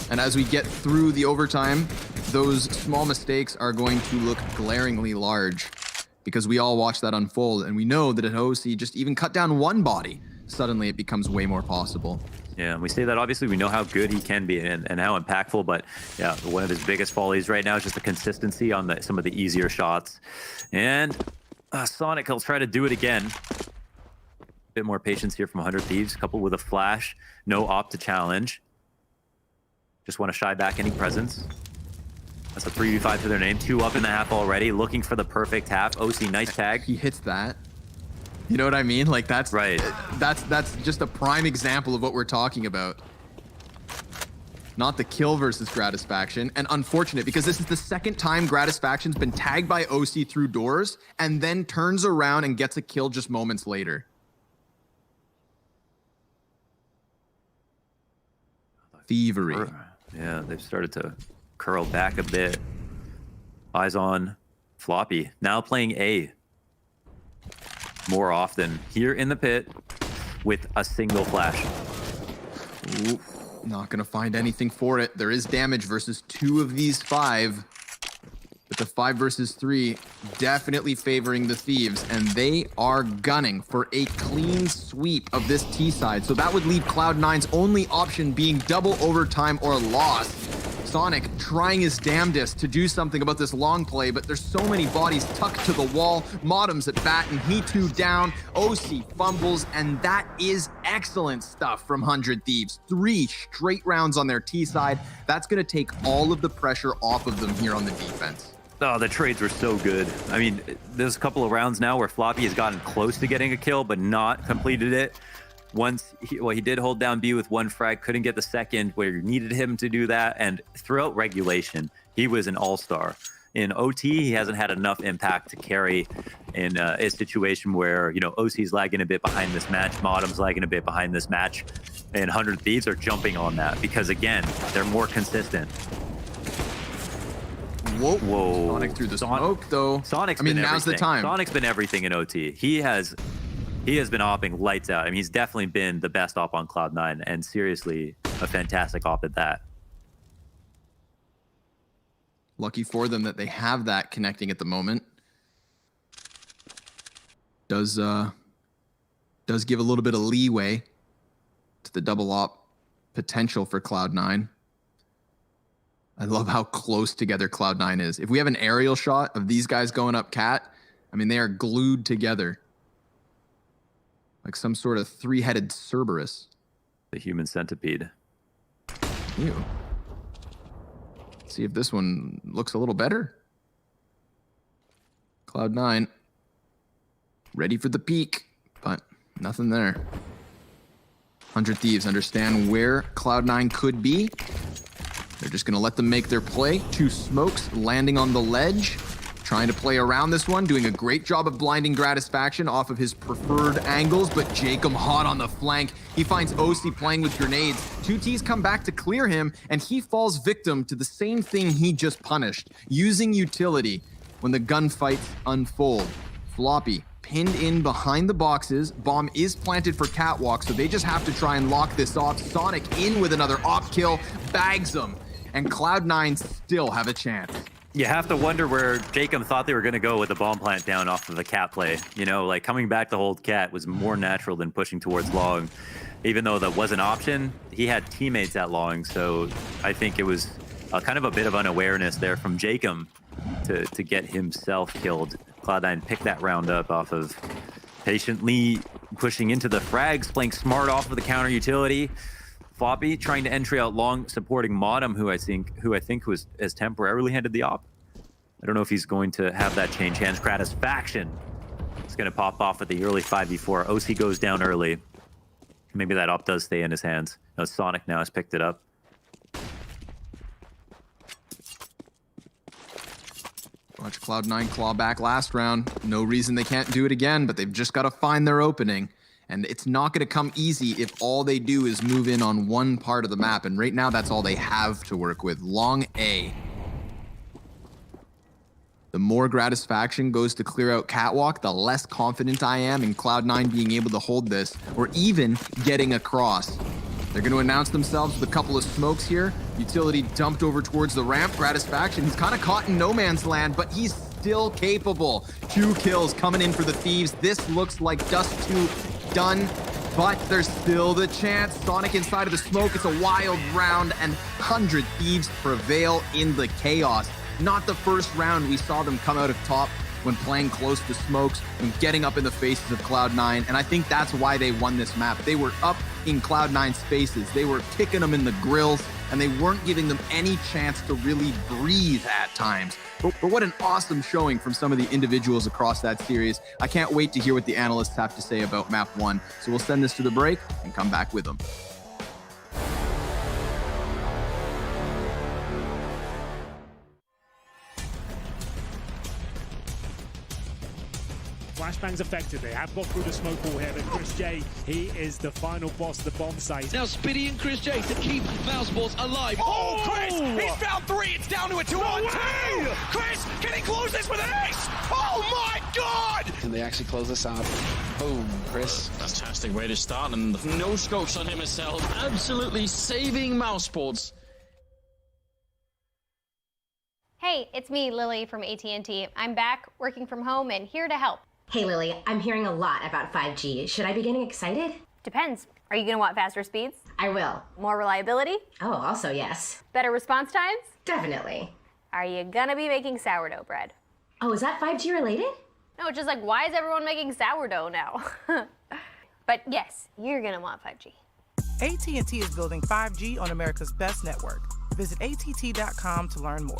And as we get through the overtime, those small mistakes are going to look glaringly large because we all watch that unfold, and we know that at OC, just even cut down one body, suddenly it becomes way more possible. Yeah, and we say that obviously we know how good he can be and how impactful, but yeah, one of his biggest follies right now is just the consistency on some of the easier shots. And Sonic will try to do it again. Bit more patience here from 100 Thieves, coupled with a flash, no op to challenge. Just want to shy back any presence. That's a 3v5 to their name. 2 up in the half already, looking for the perfect half. OC, nice tag. He hits that. You know what I mean? Like that's right. That's just a prime example of what we're talking about. Not the kill versus Gratisfaction, and unfortunate because this is the second time Gratisfaction's been tagged by OC through doors and then turns around and gets a kill just moments later. Thievery. Yeah, they've started to curl back a bit. Eyes on Floppy. Now playing A more often here in the pit with a single flash. Ooh, not going to find anything for it. There is damage versus 2 of these 5. But the 5 versus 3 definitely favoring the Thieves, and they are gunning for a clean sweep of this T side. So that would leave Cloud9's only option being double overtime or loss. Sonic trying his damnedest to do something about this long play, but there's so many bodies tucked to the wall. Modem's at bat, and he too down. OC fumbles, and that is excellent stuff from 100 Thieves. 3 straight rounds on their T side. That's going to take all of the pressure off of them here on the defense. Oh, the trades were so good. I mean, there's a couple of rounds now where Floppy has gotten close to getting a kill, but not completed it. Once, he did hold down B with 1 frag, couldn't get the second where you needed him to do that. And throughout regulation, he was an all-star. In OT, he hasn't had enough impact to carry in a situation where, you know, OC's lagging a bit behind this match, Modem's lagging a bit behind this match, and 100 Thieves are jumping on that because, again, they're more consistent. Whoa. Sonic through the smoke, though. Sonic's I mean, been now's everything. the time. Sonic's been everything in OT. He has been opping lights out. I mean, he's definitely been the best op on Cloud9, and seriously, a fantastic op at that. Lucky for them that they have that connecting at the moment. Does give a little bit of leeway to the double op potential for Cloud9. I love how close together Cloud9 is. If we have an aerial shot of these guys going up cat, I mean, they are glued together. Like some sort of 3-headed Cerberus. The human centipede. Ew. Let's see if this one looks a little better. Cloud9. Ready for the peak, but nothing there. 100 Thieves understand where Cloud9 could be. They're just going to let them make their play. 2 smokes landing on the ledge. Trying to play around this one, doing a great job of blinding Gratisfaction off of his preferred angles, but Jacob hot on the flank. He finds OC playing with grenades. 2Ts come back to clear him, and he falls victim to the same thing he just punished, using utility when the gunfights unfold. Floppy pinned in behind the boxes. Bomb is planted for Catwalk, so they just have to try and lock this off. Sonic in with another op kill, bags them, and Cloud9 still have a chance. You have to wonder where Jacob thought they were going to go with the bomb plant down off of the cat play. You know, like coming back to hold cat was more natural than pushing towards long. Even though that was an option, he had teammates at long, so I think it was kind of a bit of unawareness there from Jacob to get himself killed. Cloud9 picked that round up off of patiently pushing into the frags, playing smart off of the counter utility. Floppy trying to entry out long, supporting Modem, who I think has temporarily handed the op. I don't know if he's going to have that change hands. Gratisfaction is going to pop off at the early 5v4. OC goes down early. Maybe that op does stay in his hands. No, Sonic now has picked it up. Watch Cloud9 claw back last round. No reason they can't do it again, but they've just got to find their opening. And it's not going to come easy if all they do is move in on one part of the map. And right now, that's all they have to work with. Long A. The more Gratisfaction goes to clear out Catwalk, the less confident I am in Cloud9 being able to hold this, or even getting across. They're going to announce themselves with a couple of smokes here. Utility dumped over towards the ramp. Gratisfaction, he's kind of caught in no man's land, but he's still capable. 2 kills coming in for the Thieves. This looks like Dust 2 done, but there's still the chance. Sonic inside of the smoke. It's a wild round, and 100 Thieves prevail in the chaos. Not the first round we saw them come out of top when playing close to smokes and getting up in the faces of Cloud9, and I think that's why they won this map. They were up in Cloud9's faces. They were kicking them in the grills, and they weren't giving them any chance to really breathe at times. But what an awesome showing from some of the individuals across that series. I can't wait to hear what the analysts have to say about map 1. So we'll send this to the break and come back with them. Flashbang's affected. They have got through the smoke wall here, but Chris J, he is the final boss of the bomb site. Now Spitty and Chris J to keep Mousesports alive. Oh, Chris! He's found 3! It's down to a 2-on-2! Chris, can he close this with an ace? Oh my god! Can they actually close this out? Boom, Chris. Fantastic way to start, and no scopes on him himself. Absolutely saving Mousesports. Hey, it's me, Lily from AT&T. I'm back, working from home, and here to help. Hey Lily, I'm hearing a lot about 5G. Should I be getting excited? Depends. Are you gonna want faster speeds? I will. More reliability? Oh, also yes. Better response times? Definitely. Are you gonna be making sourdough bread? Oh, is that 5G related? No, it's just like, why is everyone making sourdough now? But yes, you're gonna want 5G. AT&T is building 5G on America's best network. Visit att.com to learn more.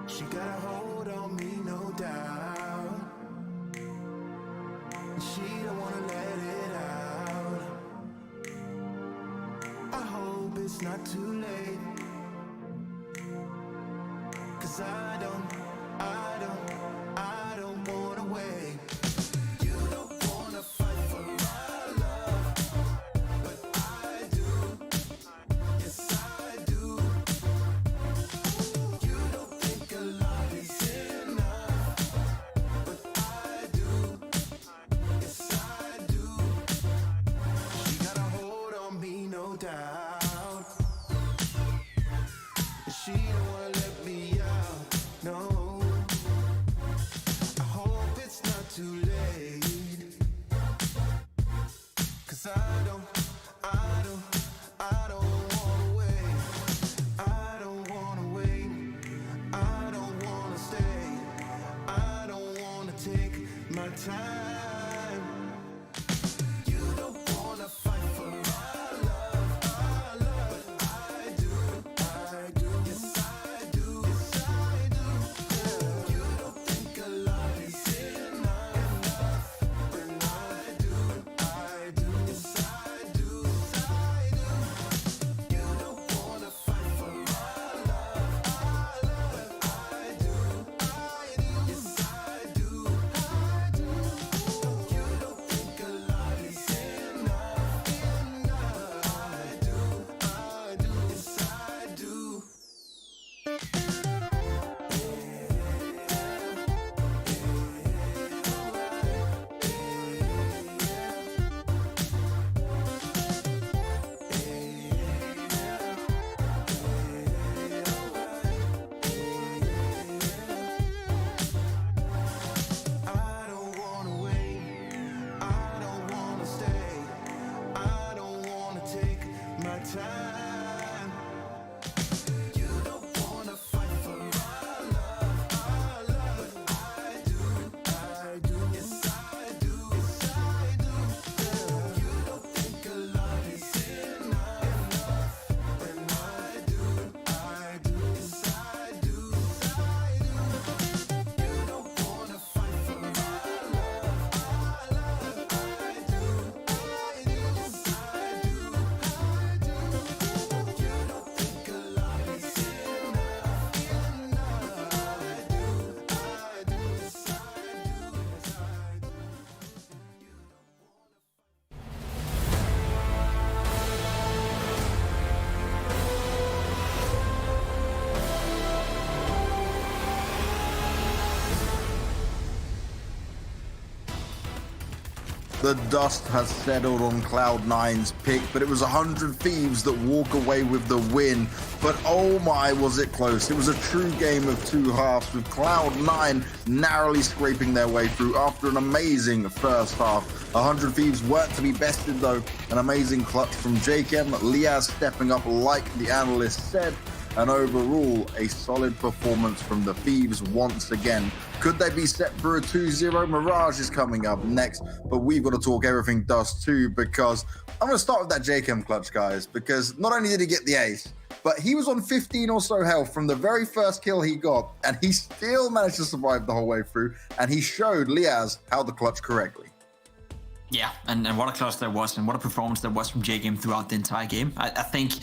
She got a hold on me, no doubt. And she don't wanna let it out. I hope it's not too late. 'Cause I don't wanna wait. You don't wanna fight for our love, but I do. Yes, I do. You don't think a lot is enough, but I do. Yes, I do. She got a hold on me, no doubt. She don't wanna let me out, no. I hope it's not too late. time. You don't wanna fight for our love, but I do, yes I do, girl. You don't think a love is enough, then I do, yes I do. You don't wanna fight for our love, I do, yes I do. You don't think a love is enough, I do, yes I do, yes I do. The dust has settled on Cloud9's pick, but it was 100 Thieves that walk away with the win. But oh my, was it close. It was a true game of two halves, with Cloud9 narrowly scraping their way through after an amazing first half. 100 Thieves weren't to be bested though. An amazing clutch from JKM, Liaz stepping up like the analyst said, and overall a solid performance from the Thieves once again. Could they be set for a 2-0? Mirage is coming up next, but we've got to talk everything Dust too, because I'm going to start with that JKM clutch, guys, because not only did he get the ace, but he was on 15 or so health from the very first kill he got, and he still managed to survive the whole way through, and he showed Liaz how to clutch correctly. Yeah, and what a clutch there was, and what a performance there was from JKM throughout the entire game. I think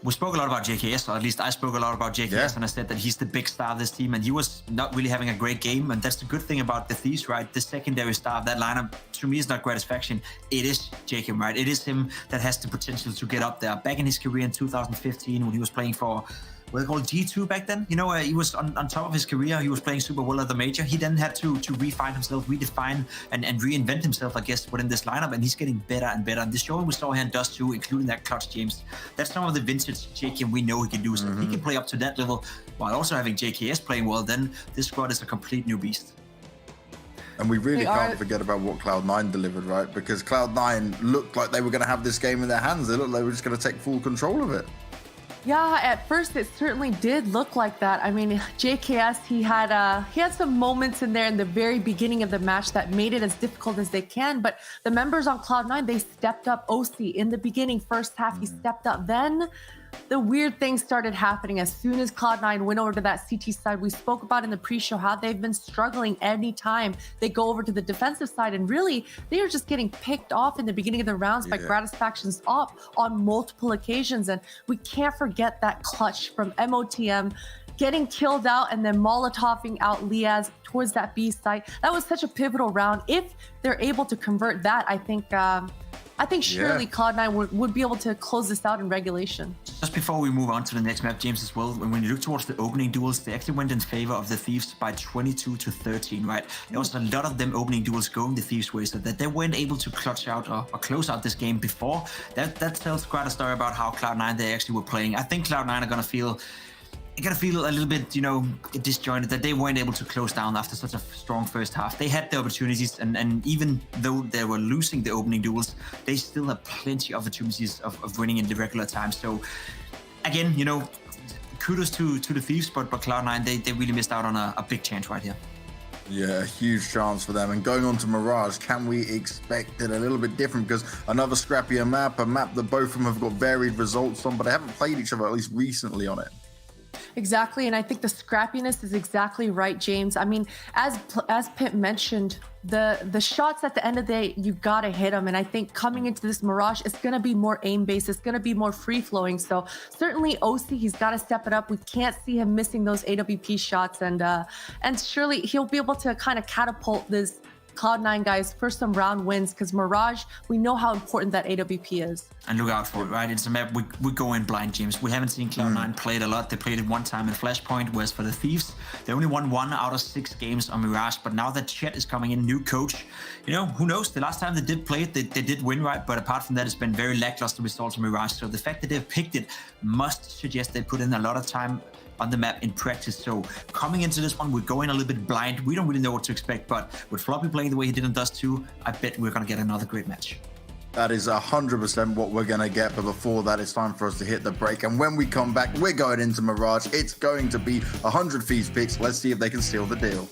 we spoke a lot about JKS, or at least I spoke a lot about JKS, and I said that he's the big star of this team, and he was not really having a great game, and that's the good thing about the Thieves, right? The secondary star of that lineup, to me, is not Gratisfaction. It is JKM, right? It is him that has the potential to get up there. Back in his career in 2015, when he was playing for what they called G2 back then, you know, he was on top of his career. He was playing super well at the major. He then had to refine himself, redefine and reinvent himself, I guess, within this lineup, and he's getting better and better. And this showing we saw here in Dust 2, including that clutch, James, that's some of the vintage JKM we know he can do. So if he can play up to that level while also having JKS playing well, then this squad is a complete new beast. And we really can't forget about what Cloud9 delivered, right? Because Cloud9 looked like they were going to have this game in their hands. They looked like they were just going to take full control of it. Yeah, at first it certainly did look like that. I mean, JKS, he had some moments in there in the very beginning of the match that made it as difficult as they can. But the members on Cloud9, they stepped up. OC in the beginning, first half, he stepped up. Then the weird things started happening as soon as Cloud9 went over to that CT side. We spoke about in the pre-show how they've been struggling anytime they go over to the defensive side, and really they are just getting picked off in the beginning of the rounds by Gratisfaction's op on multiple occasions. And we can't forget that clutch from MOTM getting killed out and then Molotoving out Liaz towards that B site. That was such a pivotal round. If they're able to convert that, I think surely Cloud9 would be able to close this out in regulation. Just before we move on to the next map, James, as well, when you look towards the opening duels, they actually went in favor of the Thieves by 22-13, right? There was a lot of them opening duels going the Thieves' way, so that they weren't able to clutch out or close out this game before. That tells quite a story about how Cloud9 they actually were playing. I think Cloud9 are going to feel a little bit, you know, disjointed, that they weren't able to close down after such a strong first half. They had the opportunities, and even though they were losing the opening duels, they still had plenty of opportunities of winning in the regular time. So again, you know, kudos to the Thieves, but Cloud9, they really missed out on a big chance right here. Yeah, a huge chance for them. And going on to Mirage, can we expect it a little bit different? Because another scrappier map, a map that both of them have got varied results on, but they haven't played each other, at least recently, on it. Exactly, and I think the scrappiness is exactly right, James. I mean, as Pip mentioned, the shots at the end of the day, you gotta hit them. And I think coming into this Mirage, it's gonna be more aim-based. It's gonna be more free-flowing. So certainly OC, he's gotta step it up. We can't see him missing those AWP shots, and surely he'll be able to kind of catapult this Cloud9 guys for some round wins, because Mirage, we know how important that AWP is. And look out for it, right? It's a map we go in blind, James. We haven't seen Cloud9 play it a lot. They played it one time in Flashpoint, whereas for the Thieves, they only won 1 out of 6 games on Mirage. But now that Chet is coming in, new coach, you know, who knows? The last time they did play it, they did win, right? But apart from that, it's been very lackluster results on Mirage. So the fact that they've picked it must suggest they put in a lot of time on the map in practice. So coming into this one, we're going a little bit blind. We don't really know what to expect, but with Floppy playing the way he did in Dust 2, I bet we're going to get another great match. That is 100% what we're going to get. But before that, it's time for us to hit the break. And when we come back, we're going into Mirage. It's going to be 100 Thieves picks. Let's see if they can seal the deal.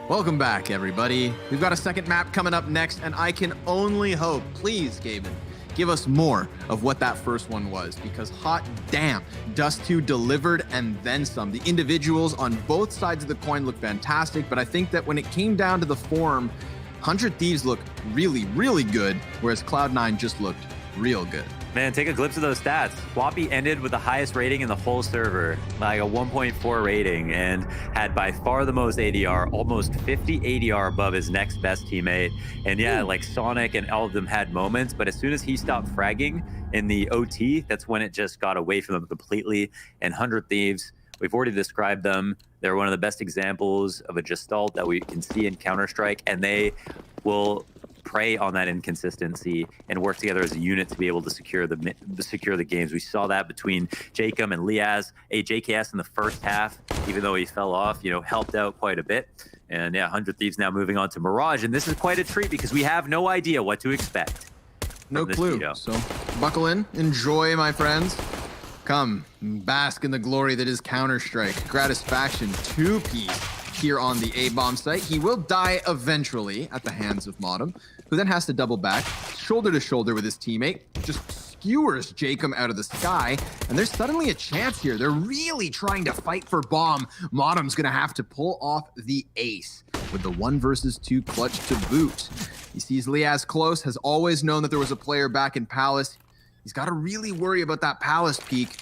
Welcome back, everybody. We've got a second map coming up next, and I can only hope, please, Gaben, give us more of what that first one was, because hot damn, Dust 2 delivered and then some. The individuals on both sides of the coin look fantastic, but I think that when it came down to the form, 100 Thieves looked really, really good, whereas Cloud9 just looked real good. Man, take a glimpse of those stats. Floppy ended with the highest rating in the whole server, like a 1.4 rating, and had by far the most ADR, almost 50 ADR above his next best teammate. And yeah, like Sonic and all of them had moments, but as soon as he stopped fragging in the OT, that's when it just got away from them completely. And 100 Thieves, we've already described them. They're one of the best examples of a Gestalt that we can see in Counter-Strike, and they will prey on that inconsistency and work together as a unit to be able to secure the games. We saw that between Jacob and Liaz. JKS in the first half, even though he fell off, helped out quite a bit. And yeah, 100 Thieves now moving on to Mirage, and this is quite a treat because we have no idea what to expect. No clue. Video. So buckle in, enjoy, my friends. Come, bask in the glory that is Counter-Strike. Gratisfaction 2-piece. here on the A-bomb site. He will die eventually at the hands of Modem, who then has to double back, shoulder to shoulder with his teammate, just skewers Jacob out of the sky, and there's suddenly a chance here. They're really trying to fight for bomb. Modem's gonna have to pull off the ace with the 1 versus 2 clutch to boot. He sees Liaz close, has always known that there was a player back in Palace. He's got to really worry about that Palace peak.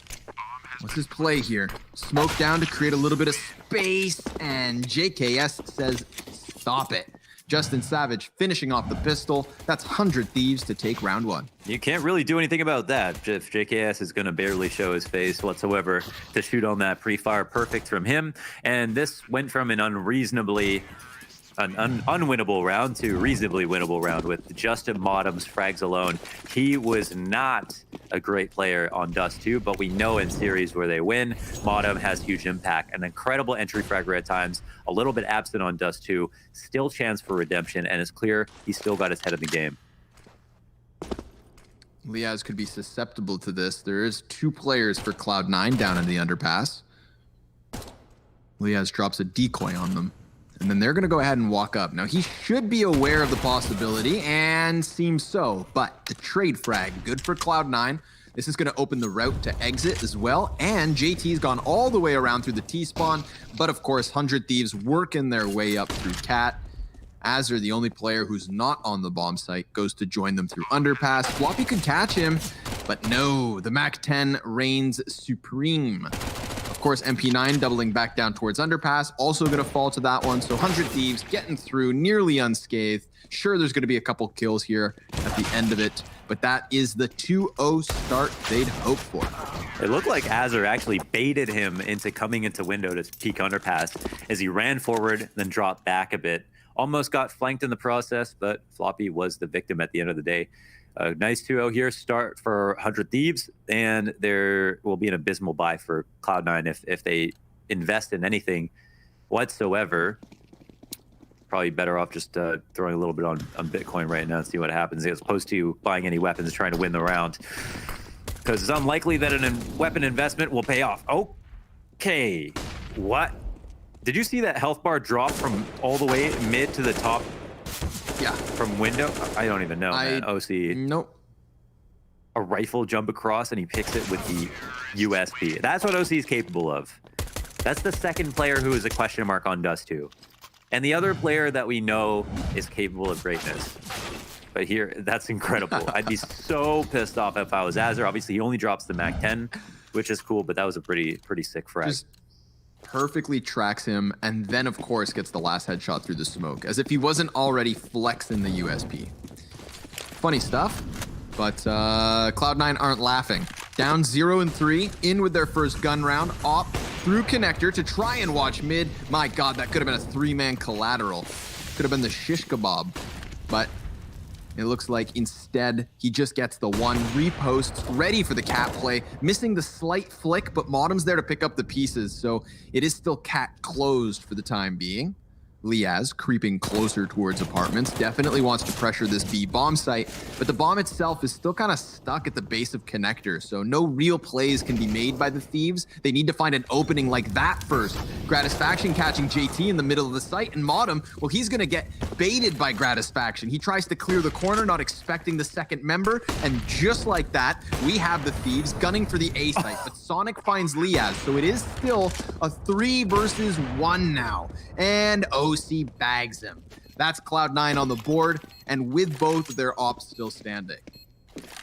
What's his play here? Smoke down to create a little bit of space, and JKS says, stop it. Justin Savage finishing off the pistol. That's 100 Thieves to take round 1. You can't really do anything about that if JKS is going to barely show his face whatsoever to shoot on that pre-fire. Perfect from him. And this went from an unwinnable round to reasonably winnable round with Justin Modem's frags alone. He was not a great player on Dust 2, but we know in series where they win, Modem has huge impact. An incredible entry fragger at times, a little bit absent on Dust 2, still chance for redemption, and it's clear he's still got his head in the game. Liaz could be susceptible to this. There is 2 players for Cloud9 down in the underpass. Liaz drops a decoy on them, and then they're going to go ahead and walk up. Now, he should be aware of the possibility, and seems so, but the trade frag, good for Cloud9. This is going to open the route to exit as well, and JT's gone all the way around through the T-spawn, but of course, 100 Thieves working their way up through Cat. Azur, the only player who's not on the bomb site, goes to join them through underpass. Floppy could catch him, but no, the MAC-10 reigns supreme. Of course, MP9 doubling back down towards underpass, also going to fall to that one. So 100 Thieves getting through nearly unscathed. Sure, there's going to be a couple kills here at the end of it, but that is the 2-0 start they'd hoped for. It looked like Azur actually baited him into coming into window to peek underpass as he ran forward, then dropped back a bit. Almost got flanked in the process, but Floppy was the victim at the end of the day. A nice 2-0 here start for 100 Thieves, and there will be an abysmal buy for Cloud9 if they invest in anything whatsoever. Probably better off just throwing a little bit on Bitcoin right now and see what happens, as opposed to buying any weapons and trying to win the round. Because it's unlikely that a weapon investment will pay off. Okay, what? Did you see that health bar drop from all the way mid to the top? Yeah. From window? I don't even know, man. OC. Nope. A rifle jump across and he picks it with the USP. That's what OC is capable of. That's the second player who is a question mark on Dust 2. And the other player that we know is capable of greatness. But here, that's incredible. I'd be so pissed off if I was Azur. Obviously, he only drops the MAC-10, which is cool, but that was a pretty sick frag. Just perfectly tracks him, and then, of course, gets the last headshot through the smoke, as if he wasn't already flexing the USP. Funny stuff, but Cloud9 aren't laughing. Down 0-3, in with their first gun round, op through connector to try and watch mid. My God, that could have been a 3-man collateral. Could have been the shish kebab, but it looks like instead he just gets the one, reposts, ready for the cat play, missing the slight flick, but Modem's there to pick up the pieces, so it is still cat closed for the time being. Liaz creeping closer towards apartments, definitely wants to pressure this B bomb site, but the bomb itself is still kind of stuck at the base of connector, so no real plays can be made by the Thieves. They need to find an opening like that first. Gratisfaction catching JT in the middle of the site, and Modem, well, he's gonna get baited by Gratisfaction. He tries to clear the corner, not expecting the second member, and just like that, we have the Thieves gunning for the A site, but Sonic finds Liaz, so it is still a 3 versus 1 now, and OC bags him. That's Cloud9 on the board, and with both of their ops still standing.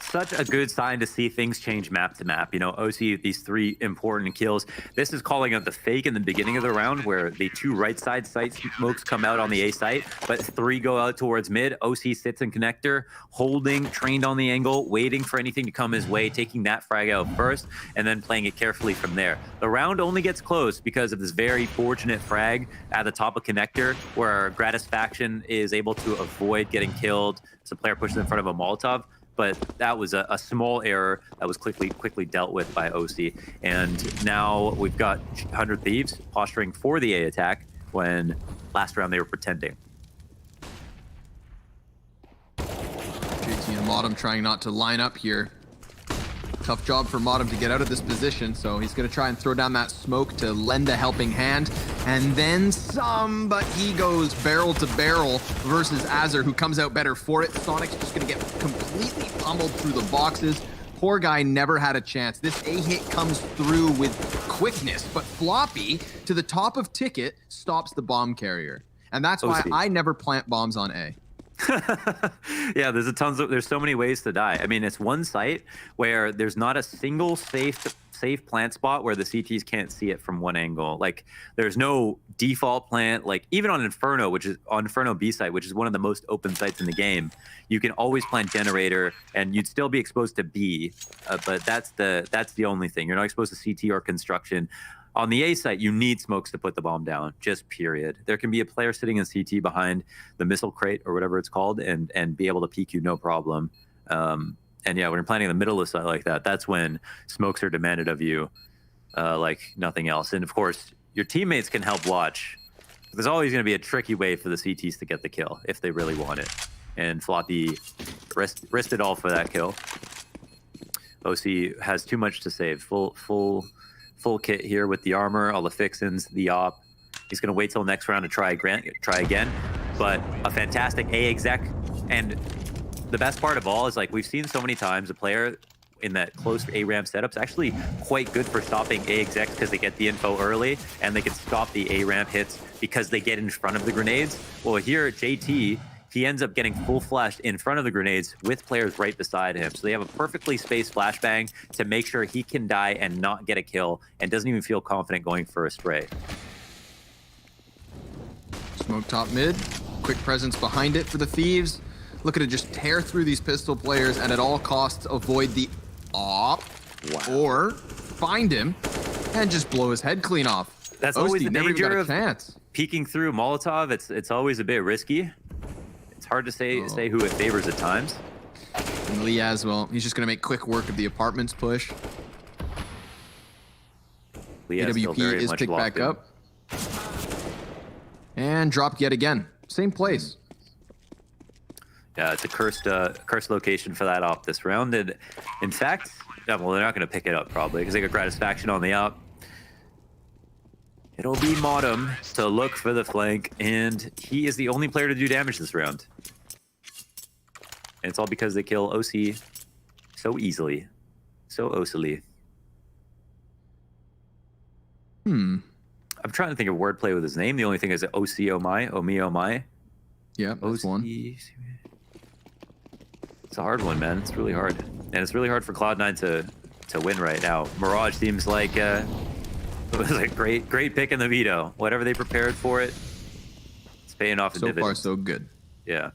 Such a good sign to see things change map to map. You know, OC, these 3 important kills. This is calling out the fake in the beginning of the round where the 2 right side site smokes come out on the A site, but 3 go out towards mid. OC sits in connector, holding, trained on the angle, waiting for anything to come his way, taking that frag out first, and then playing it carefully from there. The round only gets close because of this very fortunate frag at the top of connector where Gratisfaction is able to avoid getting killed. So the player pushes in front of a Molotov. But that was a small error that was quickly dealt with by OC. And now we've got 100 Thieves posturing for the A attack when last round they were pretending. JT and Modem trying not to line up here. Tough job for Modem to get out of this position, so he's going to try and throw down that smoke to lend a helping hand. And then some, but he goes barrel to barrel versus Azur, who comes out better for it. Sonic's just going to get completely pummeled through the boxes. Poor guy never had a chance. This A hit comes through with quickness, but Floppy, to the top of Ticket, stops the bomb carrier. And that's why I never plant bombs on A. Yeah, there's so many ways to die. I mean, it's one site where there's not a single safe plant spot where the CTs can't see it from one angle. Like, there's no default plant. Like, even on Inferno, which is on Inferno B site, which is one of the most open sites in the game, you can always plant generator and you'd still be exposed to B. But that's the only thing. You're not exposed to CT or construction. On the A site, you need smokes to put the bomb down, just period. There can be a player sitting in CT behind the missile crate or whatever it's called and be able to peek you no problem. And yeah, when you're planning in the middle of a site like that, that's when smokes are demanded of you like nothing else. And of course, your teammates can help watch. There's always going to be a tricky way for the CTs to get the kill if they really want it. And Floppy risked it all for that kill. OC has too much to save. Full kit here with the armor, all the fixins, the op. He's going to wait till next round to try again. But a fantastic A exec. And the best part of all is, like, we've seen so many times a player in that close A ramp setup's actually quite good for stopping A execs because they get the info early and they can stop the A ramp hits because they get in front of the grenades. Well, here at JT, he ends up getting full flashed in front of the grenades with players right beside him. So they have a perfectly spaced flashbang to make sure he can die and not get a kill and doesn't even feel confident going for a stray. Smoke top mid, quick presence behind it for the Thieves. Looking to just tear through these pistol players and at all costs avoid the op or find him and just blow his head clean off. That's always the never danger got a of chance. Peeking through Molotov. It's always a bit risky. It's hard to say who it favors at times. And Lee as well. He's just going to make quick work of the apartments push. AWP is picked back up. And dropped yet again. Same place. Yeah, it's a cursed location for that op this round. And in fact, well, they're not going to pick it up probably because they got Gratisfaction on the op. It'll be Modem to look for the flank, and he is the only player to do damage this round. And it's all because they kill OC so easily. So OCily. I'm trying to think of wordplay with his name. The only thing is OC oh my, oh me oh my. Yeah, that's one. It's a hard one, man. It's really hard. And it's really hard for Cloud9 to win right now. Mirage seems like it was a great pick in the veto. Whatever they prepared for it, it's paying off in dividends. So far, so good. Yeah.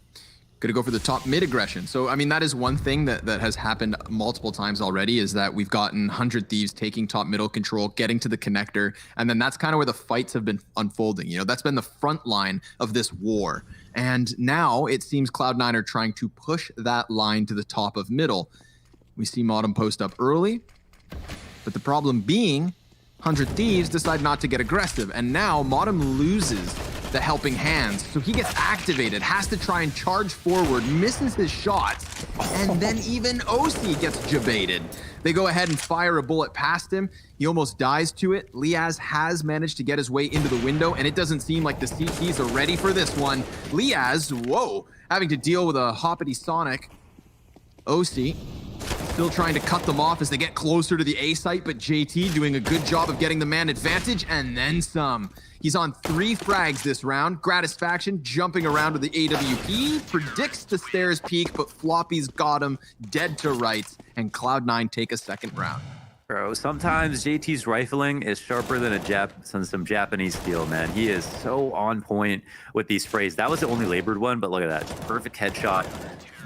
Gonna go for the top mid aggression. So, I mean, that is one thing that has happened multiple times already is that we've gotten 100 Thieves taking top middle control, getting to the connector, and then that's kind of where the fights have been unfolding. You know, that's been the front line of this war. And now it seems Cloud9 are trying to push that line to the top of middle. We see Modem post up early, but the problem being 100 Thieves decide not to get aggressive, and now Modem loses the helping hands, so he gets activated, has to try and charge forward, misses his shots, and then even OC gets jebaited. They go ahead and fire a bullet past him. He almost dies to it. Liaz has managed to get his way into the window, and it doesn't seem like the CTs are ready for this one. Liaz, whoa, having to deal with a hoppity Sonic. OC still trying to cut them off as they get closer to the A site, but JT doing a good job of getting the man advantage, and then some. He's on 3 frags this round. Gratisfaction jumping around with the AWP, predicts the stairs peak, but Floppy's got him dead to rights, and Cloud9 take a second round. Bro, sometimes JT's rifling is sharper than some Japanese steel, man. He is so on point with these sprays. That was the only labored one, but look at that. Perfect headshot,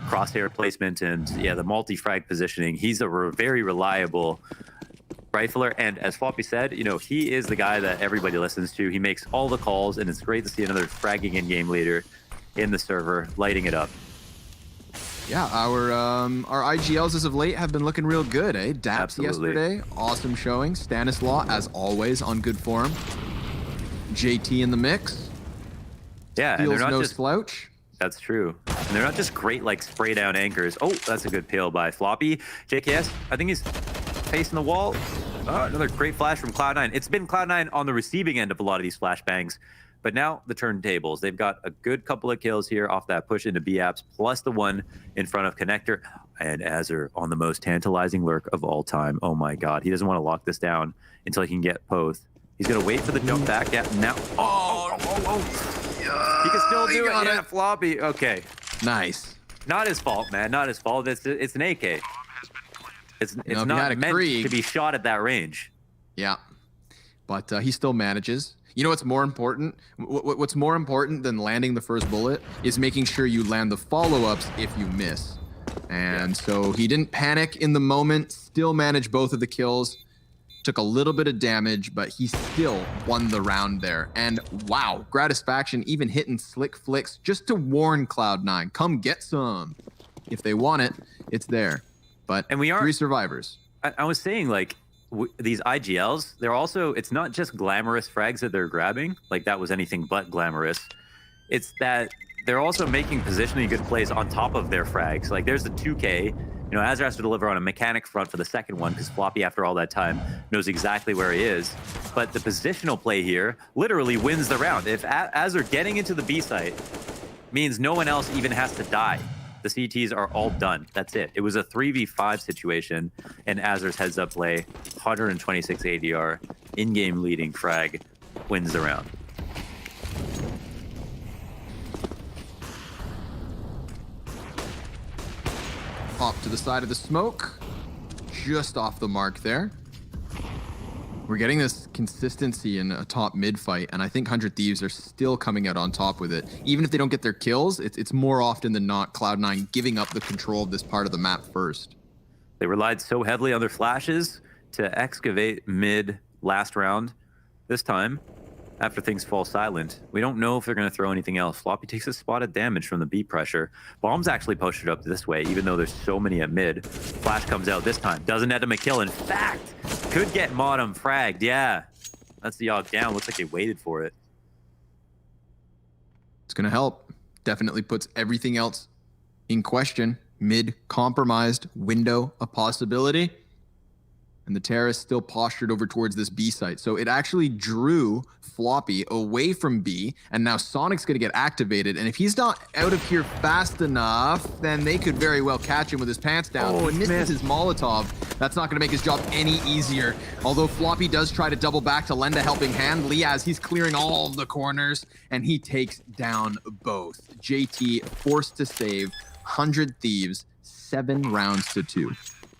crosshair placement, and yeah, the multi-frag positioning. He's a very reliable rifler, and as Floppy said, you know, he is the guy that everybody listens to. He makes all the calls, and it's great to see another fragging in-game leader in the server, lighting it up. Yeah, our IGLs as of late have been looking real good, eh? Daps yesterday, awesome showing. Stanislaw, as always, on good form. JT in the mix. Yeah, and they're not no just slouch. That's true. And they're not just great, like, spray down anchors. Oh, that's a good peel by Floppy. JKS, I think he's facing the wall. Oh, another great flash from Cloud9. It's been Cloud9 on the receiving end of a lot of these flashbangs. But now the turntables. They've got a good couple of kills here off that push into B-Apps, plus the one in front of Connector. And Azur on the most tantalizing lurk of all time. Oh my God. He doesn't want to lock this down until he can get Poth. He's going to wait for the jump back. Yeah, now. He can still do it. Yeah, Floppy. Okay. Nice. Not his fault, man. Not his fault. It's an AK. It's not meant to be shot at that range. Yeah. But he still manages. You know what's more important? What's more important than landing the first bullet is making sure you land the follow-ups if you miss. And so he didn't panic in the moment, still managed both of the kills. Took a little bit of damage, but he still won the round there. And wow, Gratisfaction even hitting slick flicks just to warn Cloud9, come get some. If they want it, it's there. But and we are 3 survivors. I was saying, like, these IGLs, they're also, it's not just glamorous frags that they're grabbing, like that was anything but glamorous. It's that they're also making positioning good plays on top of their frags. Like there's the 2K, you know, Azur has to deliver on a mechanic front for the second one because Floppy, after all that time, knows exactly where he is. But the positional play here literally wins the round. If Azur getting into the B site means no one else even has to die. The CTs are all done. That's it. It was a 3v5 situation, and Azur's heads-up play, 126 ADR, in-game leading frag, wins the round. Pop to the side of the smoke, just off the mark there. We're getting this consistency in a top mid fight, and I think 100Thieves are still coming out on top with it. Even if they don't get their kills, it's more often than not Cloud9 giving up the control of this part of the map first. They relied so heavily on their flashes to excavate mid last round. This time, after things fall silent, we don't know if they're going to throw anything else. Floppy takes a spot of damage from the B pressure. Bomb's actually posted up this way, even though there's so many at mid. Flash comes out this time. Doesn't net him a kill. In fact, could get Modem fragged. Yeah, that's the Yogg down. Looks like they waited for it. It's going to help. Definitely puts everything else in question. Mid compromised, window a possibility. And the terrorist still postured over towards this B site. So it actually drew Floppy away from B, and now Sonic's going to get activated. And if he's not out of here fast enough, then they could very well catch him with his pants down. Oh, he misses his Molotov. That's not going to make his job any easier. Although Floppy does try to double back to lend a helping hand. Liaz, he's clearing all of the corners, and he takes down both. JT forced to save 100Thieves 7 rounds to 2.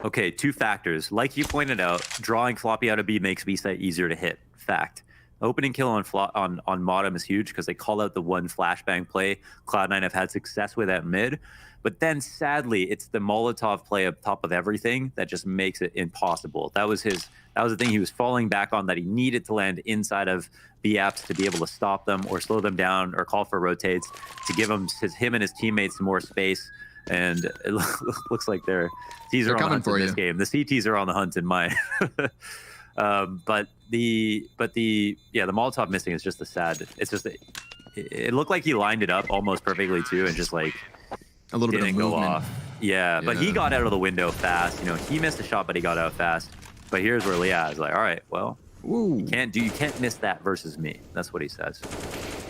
Okay, 2 factors. Like you pointed out, drawing Floppy out of B makes B site easier to hit. Fact. Opening kill on Modem is huge because they call out the one flashbang play Cloud9 have had success with at mid. But then sadly, it's the Molotov play up top of everything that just makes it impossible. That was the thing he was falling back on, that he needed to land inside of B-Apps to be able to stop them or slow them down or call for rotates to give him and his teammates more space. And it looks like they're on the hunt in this game. The CTs are on the hunt in mine. But the Molotov missing is just it looked like he lined it up almost perfectly too, and just like a little bit of movement. Go off. Yeah, but he got out of the window fast. You know, he missed a shot, but he got out fast. But here's where Liaz is like, all right, well, you can't miss that versus me. That's what he says.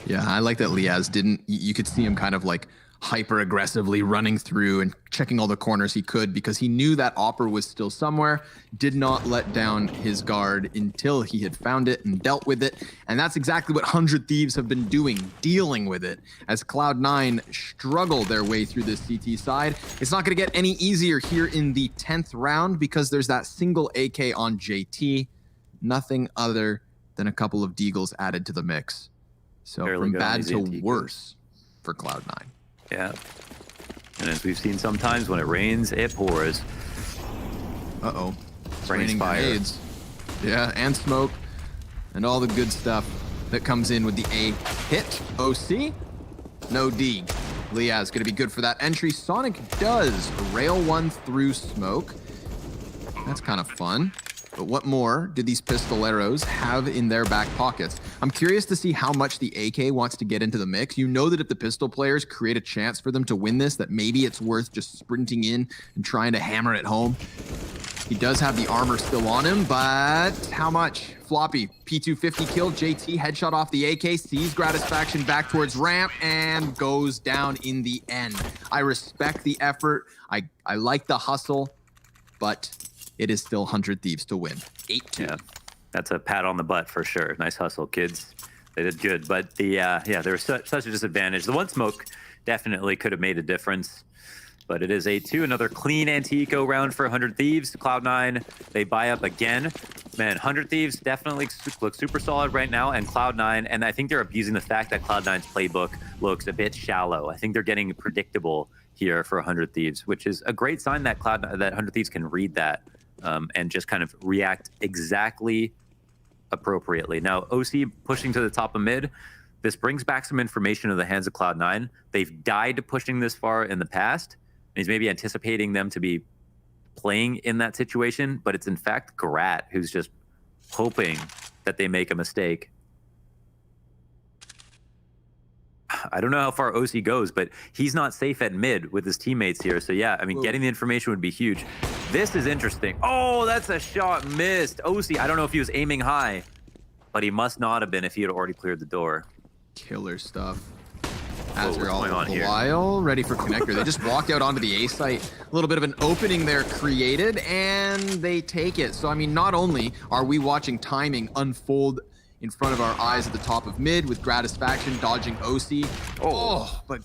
Yeah, I like that Liaz didn't. You could see him kind of like hyper aggressively running through and checking all the corners he could, because he knew that Opper was still somewhere, did not let down his guard until he had found it and dealt with it. And that's exactly what 100Thieves have been doing, dealing with it, as Cloud9 struggle their way through this CT side. It's not going to get any easier here in the 10th round because there's that single AK on JT, nothing other than a couple of deagles added to the mix. So from bad to worse for Cloud9. Yeah, and as we've seen sometimes, when it rains, it pours. Uh-oh. It's raining grenades. Yeah, and smoke, and all the good stuff that comes in with the A hit. OC, no D. Liaz gonna be good for that entry. Sonic does rail one through smoke. That's kind of fun. But what more did these pistoleros have in their back pockets? I'm curious to see how much the AK wants to get into the mix. You know that if the pistol players create a chance for them to win this, that maybe it's worth just sprinting in and trying to hammer it home. He does have the armor still on him, but how much? Floppy, P250 kill, JT headshot off the AK, sees Gratisfaction back towards ramp, and goes down in the end. I respect the effort. I like the hustle, but it is still 100 Thieves to win. 8-2. Yeah, that's a pat on the butt for sure. Nice hustle, kids. They did good, but there was such a disadvantage. The one smoke definitely could have made a difference. But it is 8-2, another clean anti-eco round for 100 Thieves. Cloud9, they buy up again. Man, 100 Thieves definitely look super solid right now, and Cloud9, and I think they're abusing the fact that Cloud9's playbook looks a bit shallow. I think they're getting predictable here for 100 Thieves, which is a great sign that 100 Thieves can read that and just kind of react exactly appropriately. Now, OC pushing to the top of mid. This brings back some information to the hands of Cloud9. They've died pushing this far in the past. He's maybe anticipating them to be playing in that situation, but it's in fact Grat who's just hoping that they make a mistake. I don't know how far OC goes, but he's not safe at mid with his teammates here. So yeah, I mean, getting the information would be huge. This is interesting. Oh, that's a shot missed. OC, I don't know if he was aiming high, but he must not have been if he had already cleared the door. Killer stuff. What's going on here? While ready for connector. They just walked out onto the A site. A little bit of an opening there created, and they take it. So, I mean, not only are we watching timing unfold in front of our eyes at the top of mid with Gratisfaction dodging OC. Oh, but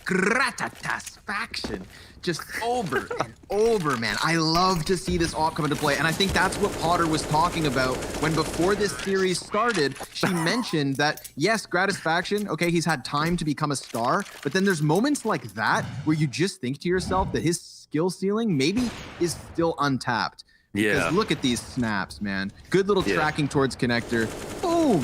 Gratisfaction just over and over, man. I love to see this op come into play, and I think that's what Potter was talking about when before this series started, she mentioned that, yes, Gratisfaction, okay, he's had time to become a star, but then there's moments like that where you just think to yourself that his skill ceiling maybe is still untapped. Yeah. Because look at these snaps, man. Good little tracking towards connector. Boom!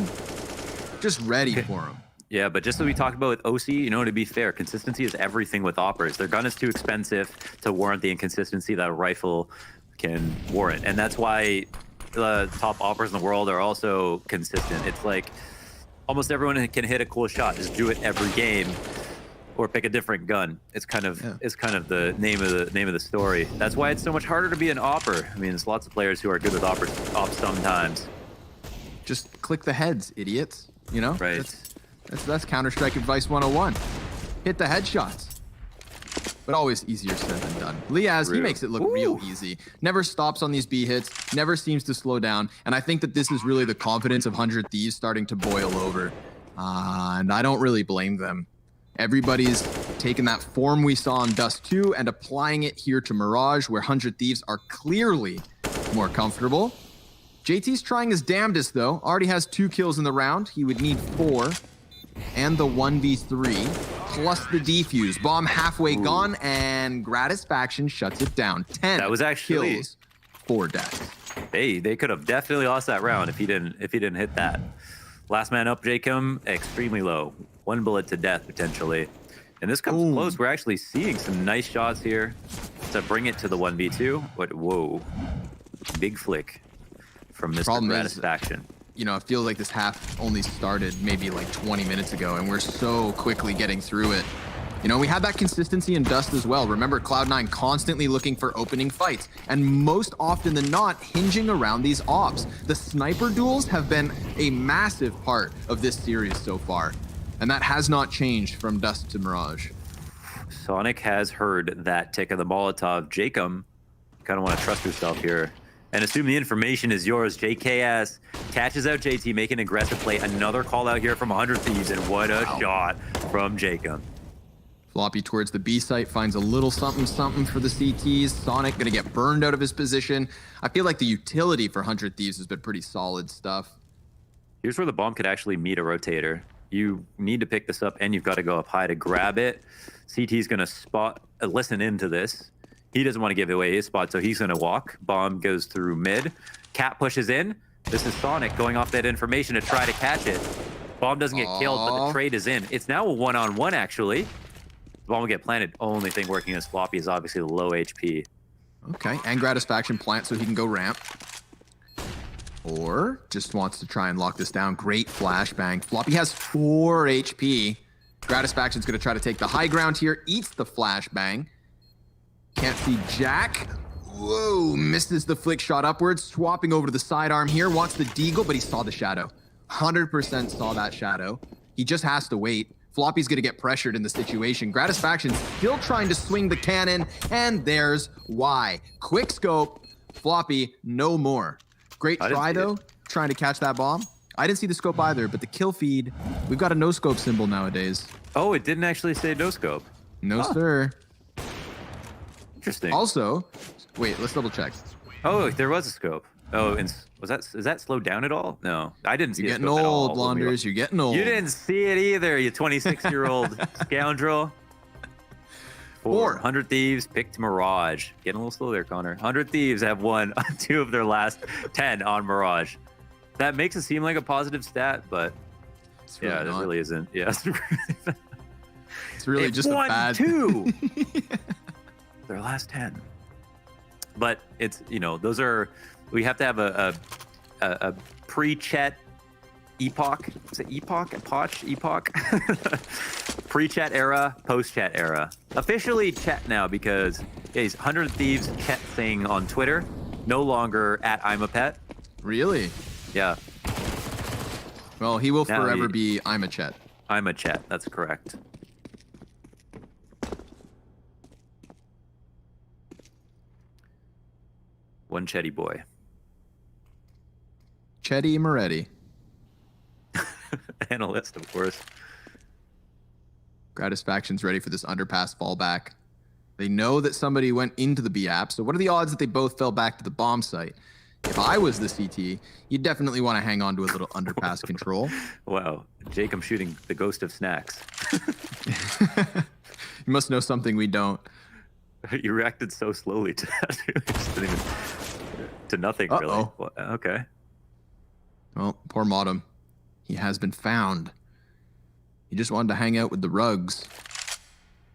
Just ready for him. Yeah, but just as we talked about with OC, you know, to be fair, consistency is everything with operas. Their gun is too expensive to warrant the inconsistency that a rifle can warrant. And that's why the top operas in the world are also consistent. It's like almost everyone can hit a cool shot. Just do it every game or pick a different gun. It's kind of the name of the story. That's why it's so much harder to be an opper. I mean, there's lots of players who are good with ops sometimes. Just click the heads, idiots. You know? Right. That's Counter-Strike Advice 101. Hit the headshots. But always easier said than done. Liaz, he makes it look real easy. Never stops on these B hits, never seems to slow down. And I think that this is really the confidence of 100 Thieves starting to boil over. And I don't really blame them. Everybody's taken that form we saw on Dust 2 and applying it here to Mirage, where 100 Thieves are clearly more comfortable. JT's trying his damnedest, though. Already has 2 kills in the round. He would need 4. And the 1v3, plus the defuse. Bomb halfway gone, and Gratisfaction shuts it down. 10 that was actually kills, 4 deaths. Hey, they could have definitely lost that round if he didn't hit that. Last man up, Jacob, extremely low. 1 bullet to death, potentially. And this comes close. We're actually seeing some nice shots here to bring it to the 1v2. But whoa, big flick from Mr. Gratisfaction. You know, it feels like this half only started maybe like 20 minutes ago, and we're so quickly getting through it. You know, we had that consistency in Dust as well. Remember, Cloud9 constantly looking for opening fights, and most often than not, hinging around these ops. The sniper duels have been a massive part of this series so far, and that has not changed from Dust to Mirage. Sonic has heard that tick of the Molotov. Jacob, kind of want to trust yourself here and assume the information is yours. JKS catches out JT, making an aggressive play. Another call out here from 100 Thieves, and what a shot from Jacob. Floppy towards the B site, finds a little something for the CTs. Sonic gonna get burned out of his position. I feel like the utility for 100 Thieves has been pretty solid stuff. Here's where the bomb could actually meet a rotator. You need to pick this up, and you've got to go up high to grab it. CT's gonna listen into this. He doesn't want to give away his spot, so he's going to walk. Bomb goes through mid. Cat pushes in. This is Sonic going off that information to try to catch it. Bomb doesn't get killed, but the trade is in. It's now a one-on-one, actually. Bomb will get planted. Only thing working as Floppy is obviously the low HP. Okay, and Gratisfaction plant so he can go ramp. Or just wants to try and lock this down. Great flashbang. Floppy has 4 HP. Gratisfaction's going to try to take the high ground here. Eats the flashbang. Can't see Jack. Whoa, misses the flick shot upwards. Swapping over to the sidearm here. Wants the deagle, but he saw the shadow. 100% saw that shadow. He just has to wait. Floppy's going to get pressured in the situation. Gratisfaction's still trying to swing the cannon, and there's why. Quick scope. Floppy, no more. Great try, though, trying to catch that bomb. I didn't see the scope either, but the kill feed, we've got a no-scope symbol nowadays. Oh, it didn't actually say no-scope. No, sir. Interesting. Also, wait, let's double check. Oh, there was a scope. Oh, and is that slowed down at all? No, I didn't see You're it. getting old, Blonders. You're getting old. You didn't see it either, you 26-year-old scoundrel. 100 Thieves picked Mirage. Getting a little slow there, Connor. 100 Thieves have won 2 of their last 10 on Mirage. That makes it seem like a positive stat, but really yeah, not. it really isn't. Yeah, it's really just won a bad 2. Their last 10. But it's, you know, those are, we have to have a pre-chat epoch. Is it epoch? Epoch? Pre-chat era, post-chat era. Officially chat now because he's 100 Thieves chat thing on Twitter. No longer at I'm a pet. Really? Yeah. Well, he will forever be I'm a Chet. I'm a Chet, that's correct. One Chetty boy. Chetty Moretti. Analyst, of course. Gratisfaction's ready for this underpass fallback. They know that somebody went into the B app, so what are the odds that they both fell back to the bomb site? If I was the CT, you'd definitely want to hang on to a little underpass control. Wow, Jake, I'm shooting the ghost of snacks. You must know something we don't. You reacted so slowly to that. Just didn't even, to nothing, really. Well, okay. Well, poor Modem. He has been found. He just wanted to hang out with the rugs.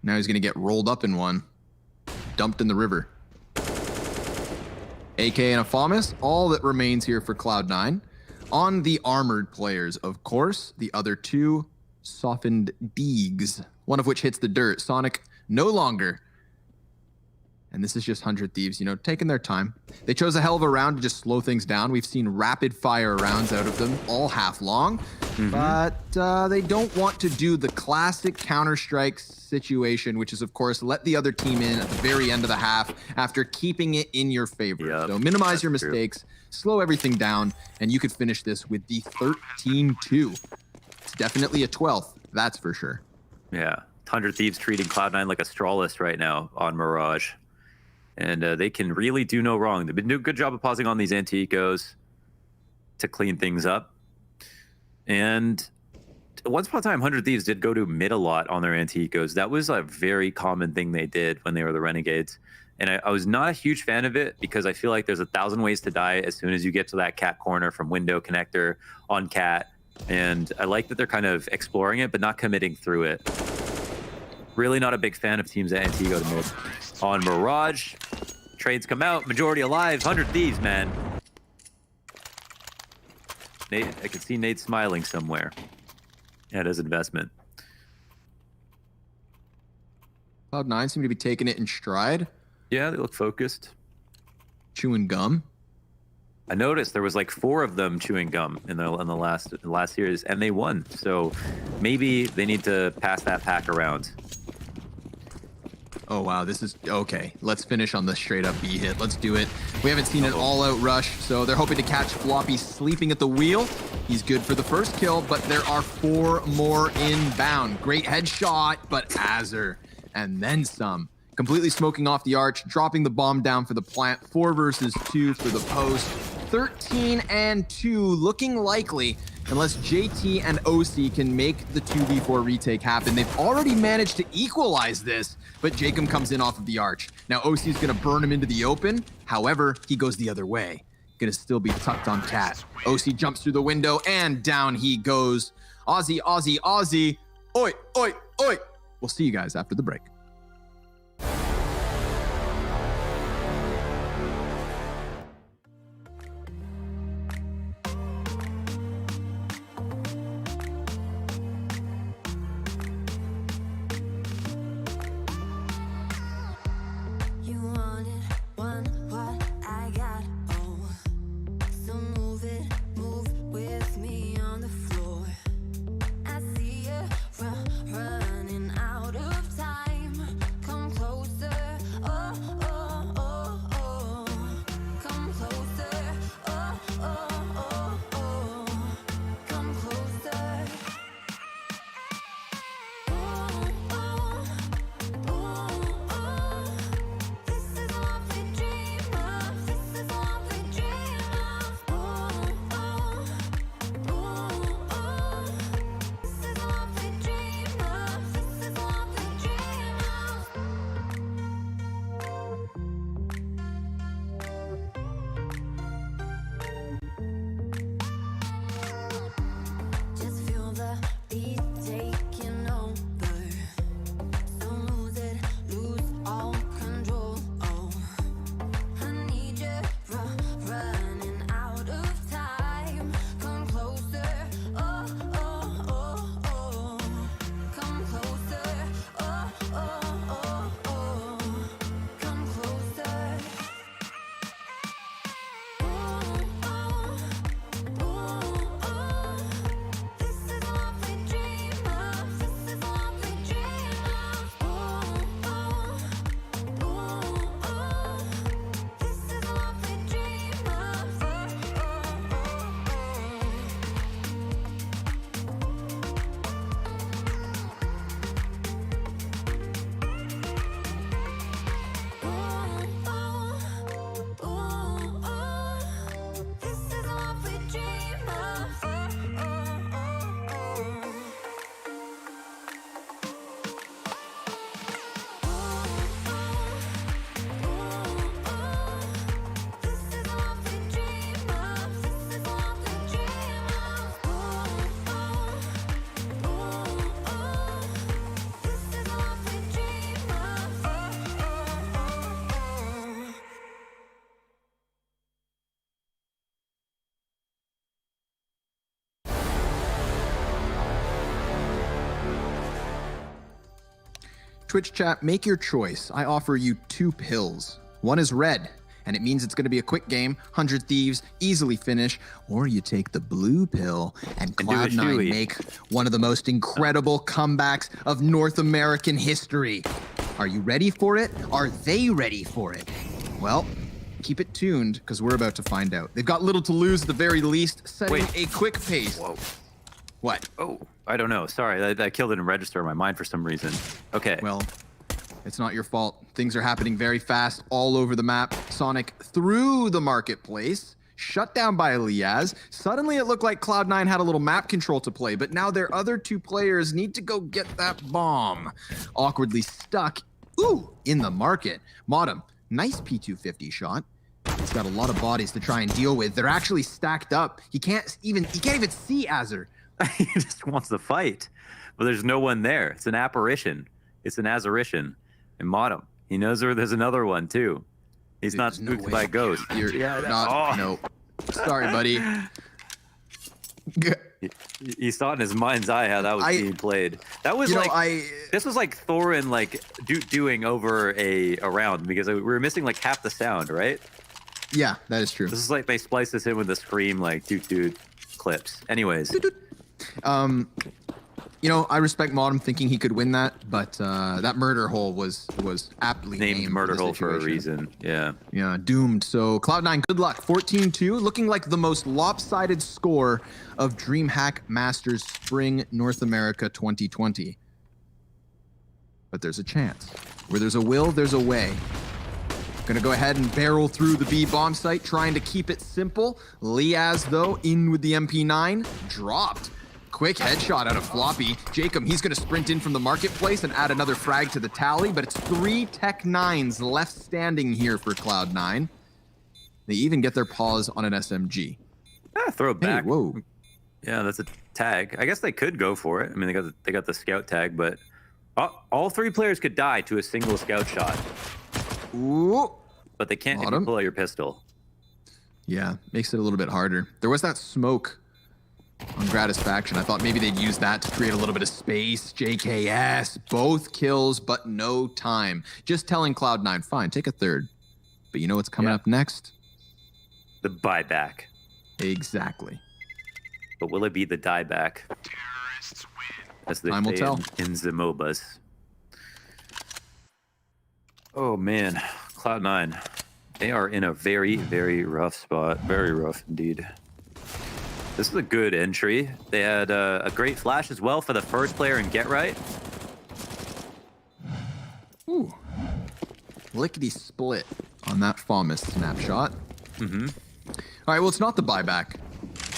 Now he's going to get rolled up in one. Dumped in the river. AK and a FAMAS, all that remains here for Cloud9. On the armored players, of course, the other 2 softened Deegs, one of which hits the dirt. Sonic no longer. And this is just 100 Thieves, you know, taking their time. They chose a hell of a round to just slow things down. We've seen rapid fire rounds out of them all half long. But they don't want to do the classic Counter-Strike situation, which is, of course, let the other team in at the very end of the half after keeping it in your favor. Yep, so minimize your mistakes, slow everything down, and you could finish this with the 13-2. It's definitely a 12th, that's for sure. Yeah, 100 Thieves treating Cloud9 like a strawless right now on Mirage. And they can really do no wrong. They've been doing a good job of pausing on these anti-ecos to clean things up. And once upon a time, 100 Thieves did go to mid a lot on their anti-ecos. That was a very common thing they did when they were the Renegades. And I was not a huge fan of it because I feel like there's 1,000 ways to die as soon as you get to that cat corner from window connector on cat. And I like that they're kind of exploring it, but not committing through it. Really not a big fan of teams that anti-ego to mid. On Mirage, trades come out, majority alive, 100 Thieves, man. Nate, I can see Nate smiling somewhere at his investment. Cloud9 seem to be taking it in stride. Yeah, they look focused. Chewing gum. I noticed there was like 4 of them chewing gum in the last series, and they won. So maybe they need to pass that pack around. Oh, wow, this is... Okay, let's finish on the straight-up B hit. Let's do it. We haven't seen an all-out rush, so they're hoping to catch Floppy sleeping at the wheel. He's good for the first kill, but there are 4 more inbound. Great headshot, but Azure. And then some. Completely smoking off the arch, dropping the bomb down for the plant. 4 versus 2 for the post. 13-2, looking likely, unless JT and OC can make the 2v4 retake happen. They've already managed to equalize this, but Jacob comes in off of the arch. Now OC is gonna burn him into the open. However, he goes the other way. Gonna still be tucked on Cat. OC jumps through the window and down he goes. Aussie, Aussie, Aussie. Oi, oi, oi. We'll see you guys after the break. Twitch chat, make your choice. I offer you 2 pills. One is red, and it means it's going to be a quick game. 100 Thieves, easily finish. Or you take the blue pill and Cloud9 make one of the most incredible comebacks of North American history. Are you ready for it? Are they ready for it? Well, keep it tuned, because we're about to find out. They've got little to lose at the very least, setting a quick pace. Whoa. What? Oh, I don't know. Sorry, that kill didn't register in my mind for some reason. Okay. Well, it's not your fault. Things are happening very fast all over the map. Sonic through the marketplace, shut down by Liaz. Suddenly it looked like Cloud9 had a little map control to play, but now their other 2 players need to go get that bomb. Awkwardly stuck, in the market. Modem, nice P250 shot. He's got a lot of bodies to try and deal with. They're actually stacked up. He can't even see Azur. He just wants to fight, but there's no one there. It's an apparition. It's an Azurition. And Modem, he knows there's another one too. He's not spooked by ghosts. No. Sorry, buddy. He saw it in his mind's eye how that was being played. That was this was like Thorin doing over a round, because we were missing like half the sound, right? Yeah, that is true. This is like they spliced this in with the scream like doot clips. Anyways. I respect Modem thinking he could win that, but that murder hole was aptly named murder hole for a reason. Yeah. Yeah, doomed. So Cloud9, good luck. 14-2, looking like the most lopsided score of DreamHack Masters Spring North America 2020. But there's a chance. Where there's a will, there's a way. Gonna go ahead and barrel through the B bomb site, trying to keep it simple. Liaz, though, in with the MP9, dropped. Quick headshot out of Floppy. Jacob, he's going to sprint in from the marketplace and add another frag to the tally, but it's 3 Tech 9s left standing here for Cloud9. They even get their paws on an SMG. Throw it back. Hey, whoa. Yeah, that's a tag. I guess they could go for it. I mean, they got the scout tag, but all 3 players could die to a single scout shot. Ooh. But they can't pull out your pistol. Yeah, makes it a little bit harder. There was that smoke on Gratisfaction. I thought maybe they'd use that to create a little bit of space. JKS, both kills, but no time. Just telling Cloud9, fine, take a third. But you know what's coming up next? The buyback. Exactly. But will it be the dieback? As they Time will tell. In the MOBAs. Oh man, Cloud9. They are in a very, very rough spot. Very rough indeed. This is a good entry. They had a great flash as well for the first player in Get Right. Ooh. Lickety split on that FAMAS snapshot. Mm-hmm. All right, well, it's not the buyback.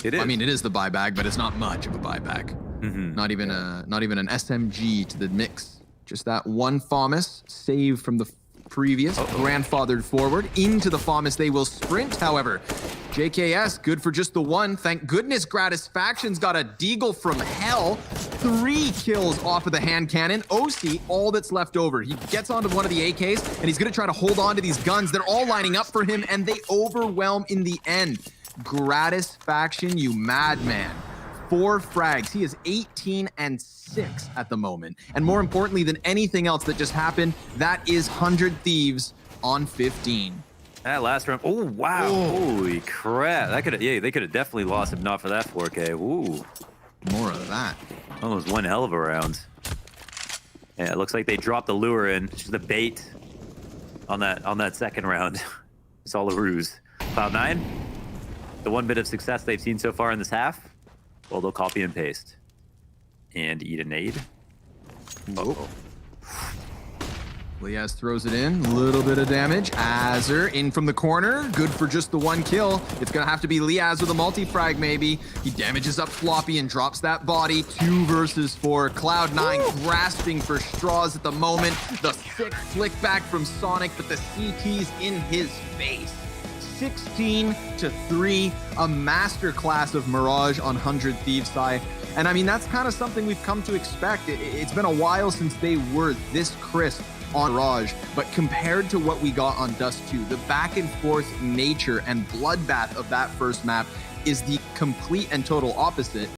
It is. I mean, it is the buyback, but it's not much of a buyback. Mm-hmm. Not even an SMG to the mix. Just that one FAMAS save from the previous, grandfathered forward. Into the FAMAS they will sprint, however. JKS, good for just the one. Thank goodness Gratisfaction's got a deagle from hell. 3 kills off of the hand cannon. OC, all that's left over. He gets onto one of the AKs, and he's going to try to hold on to these guns. They're all lining up for him, and they overwhelm in the end. Gratisfaction, you madman. 4 frags. He is 18 and 6 at the moment. And more importantly than anything else that just happened, that is 100 Thieves on 15. That last round. Oh, wow. Holy crap. They could have definitely lost if not for that 4K. Ooh. More of that. That was one hell of a round. Yeah, it looks like they dropped the lure in. Just the bait on that second round. It's all a ruse. Cloud9, the one bit of success they've seen so far in this half, well, they'll copy and paste. And eat a nade. Uh-oh. Liaz throws it in, a little bit of damage. Azur in from the corner, good for just the 1 kill. It's gonna have to be Liaz with a multi-frag maybe. He damages up Floppy and drops that body. 2 versus 4. Cloud9 grasping for straws at the moment. The sick flick back from Sonic, but the CT's in his face. 16-3, a masterclass of Mirage on 100 Thieves side. And I mean, that's kind of something we've come to expect. It's been a while since they were this crisp on Mirage, but compared to what we got on Dust 2, the back and forth nature and bloodbath of that first map is the complete and total opposite.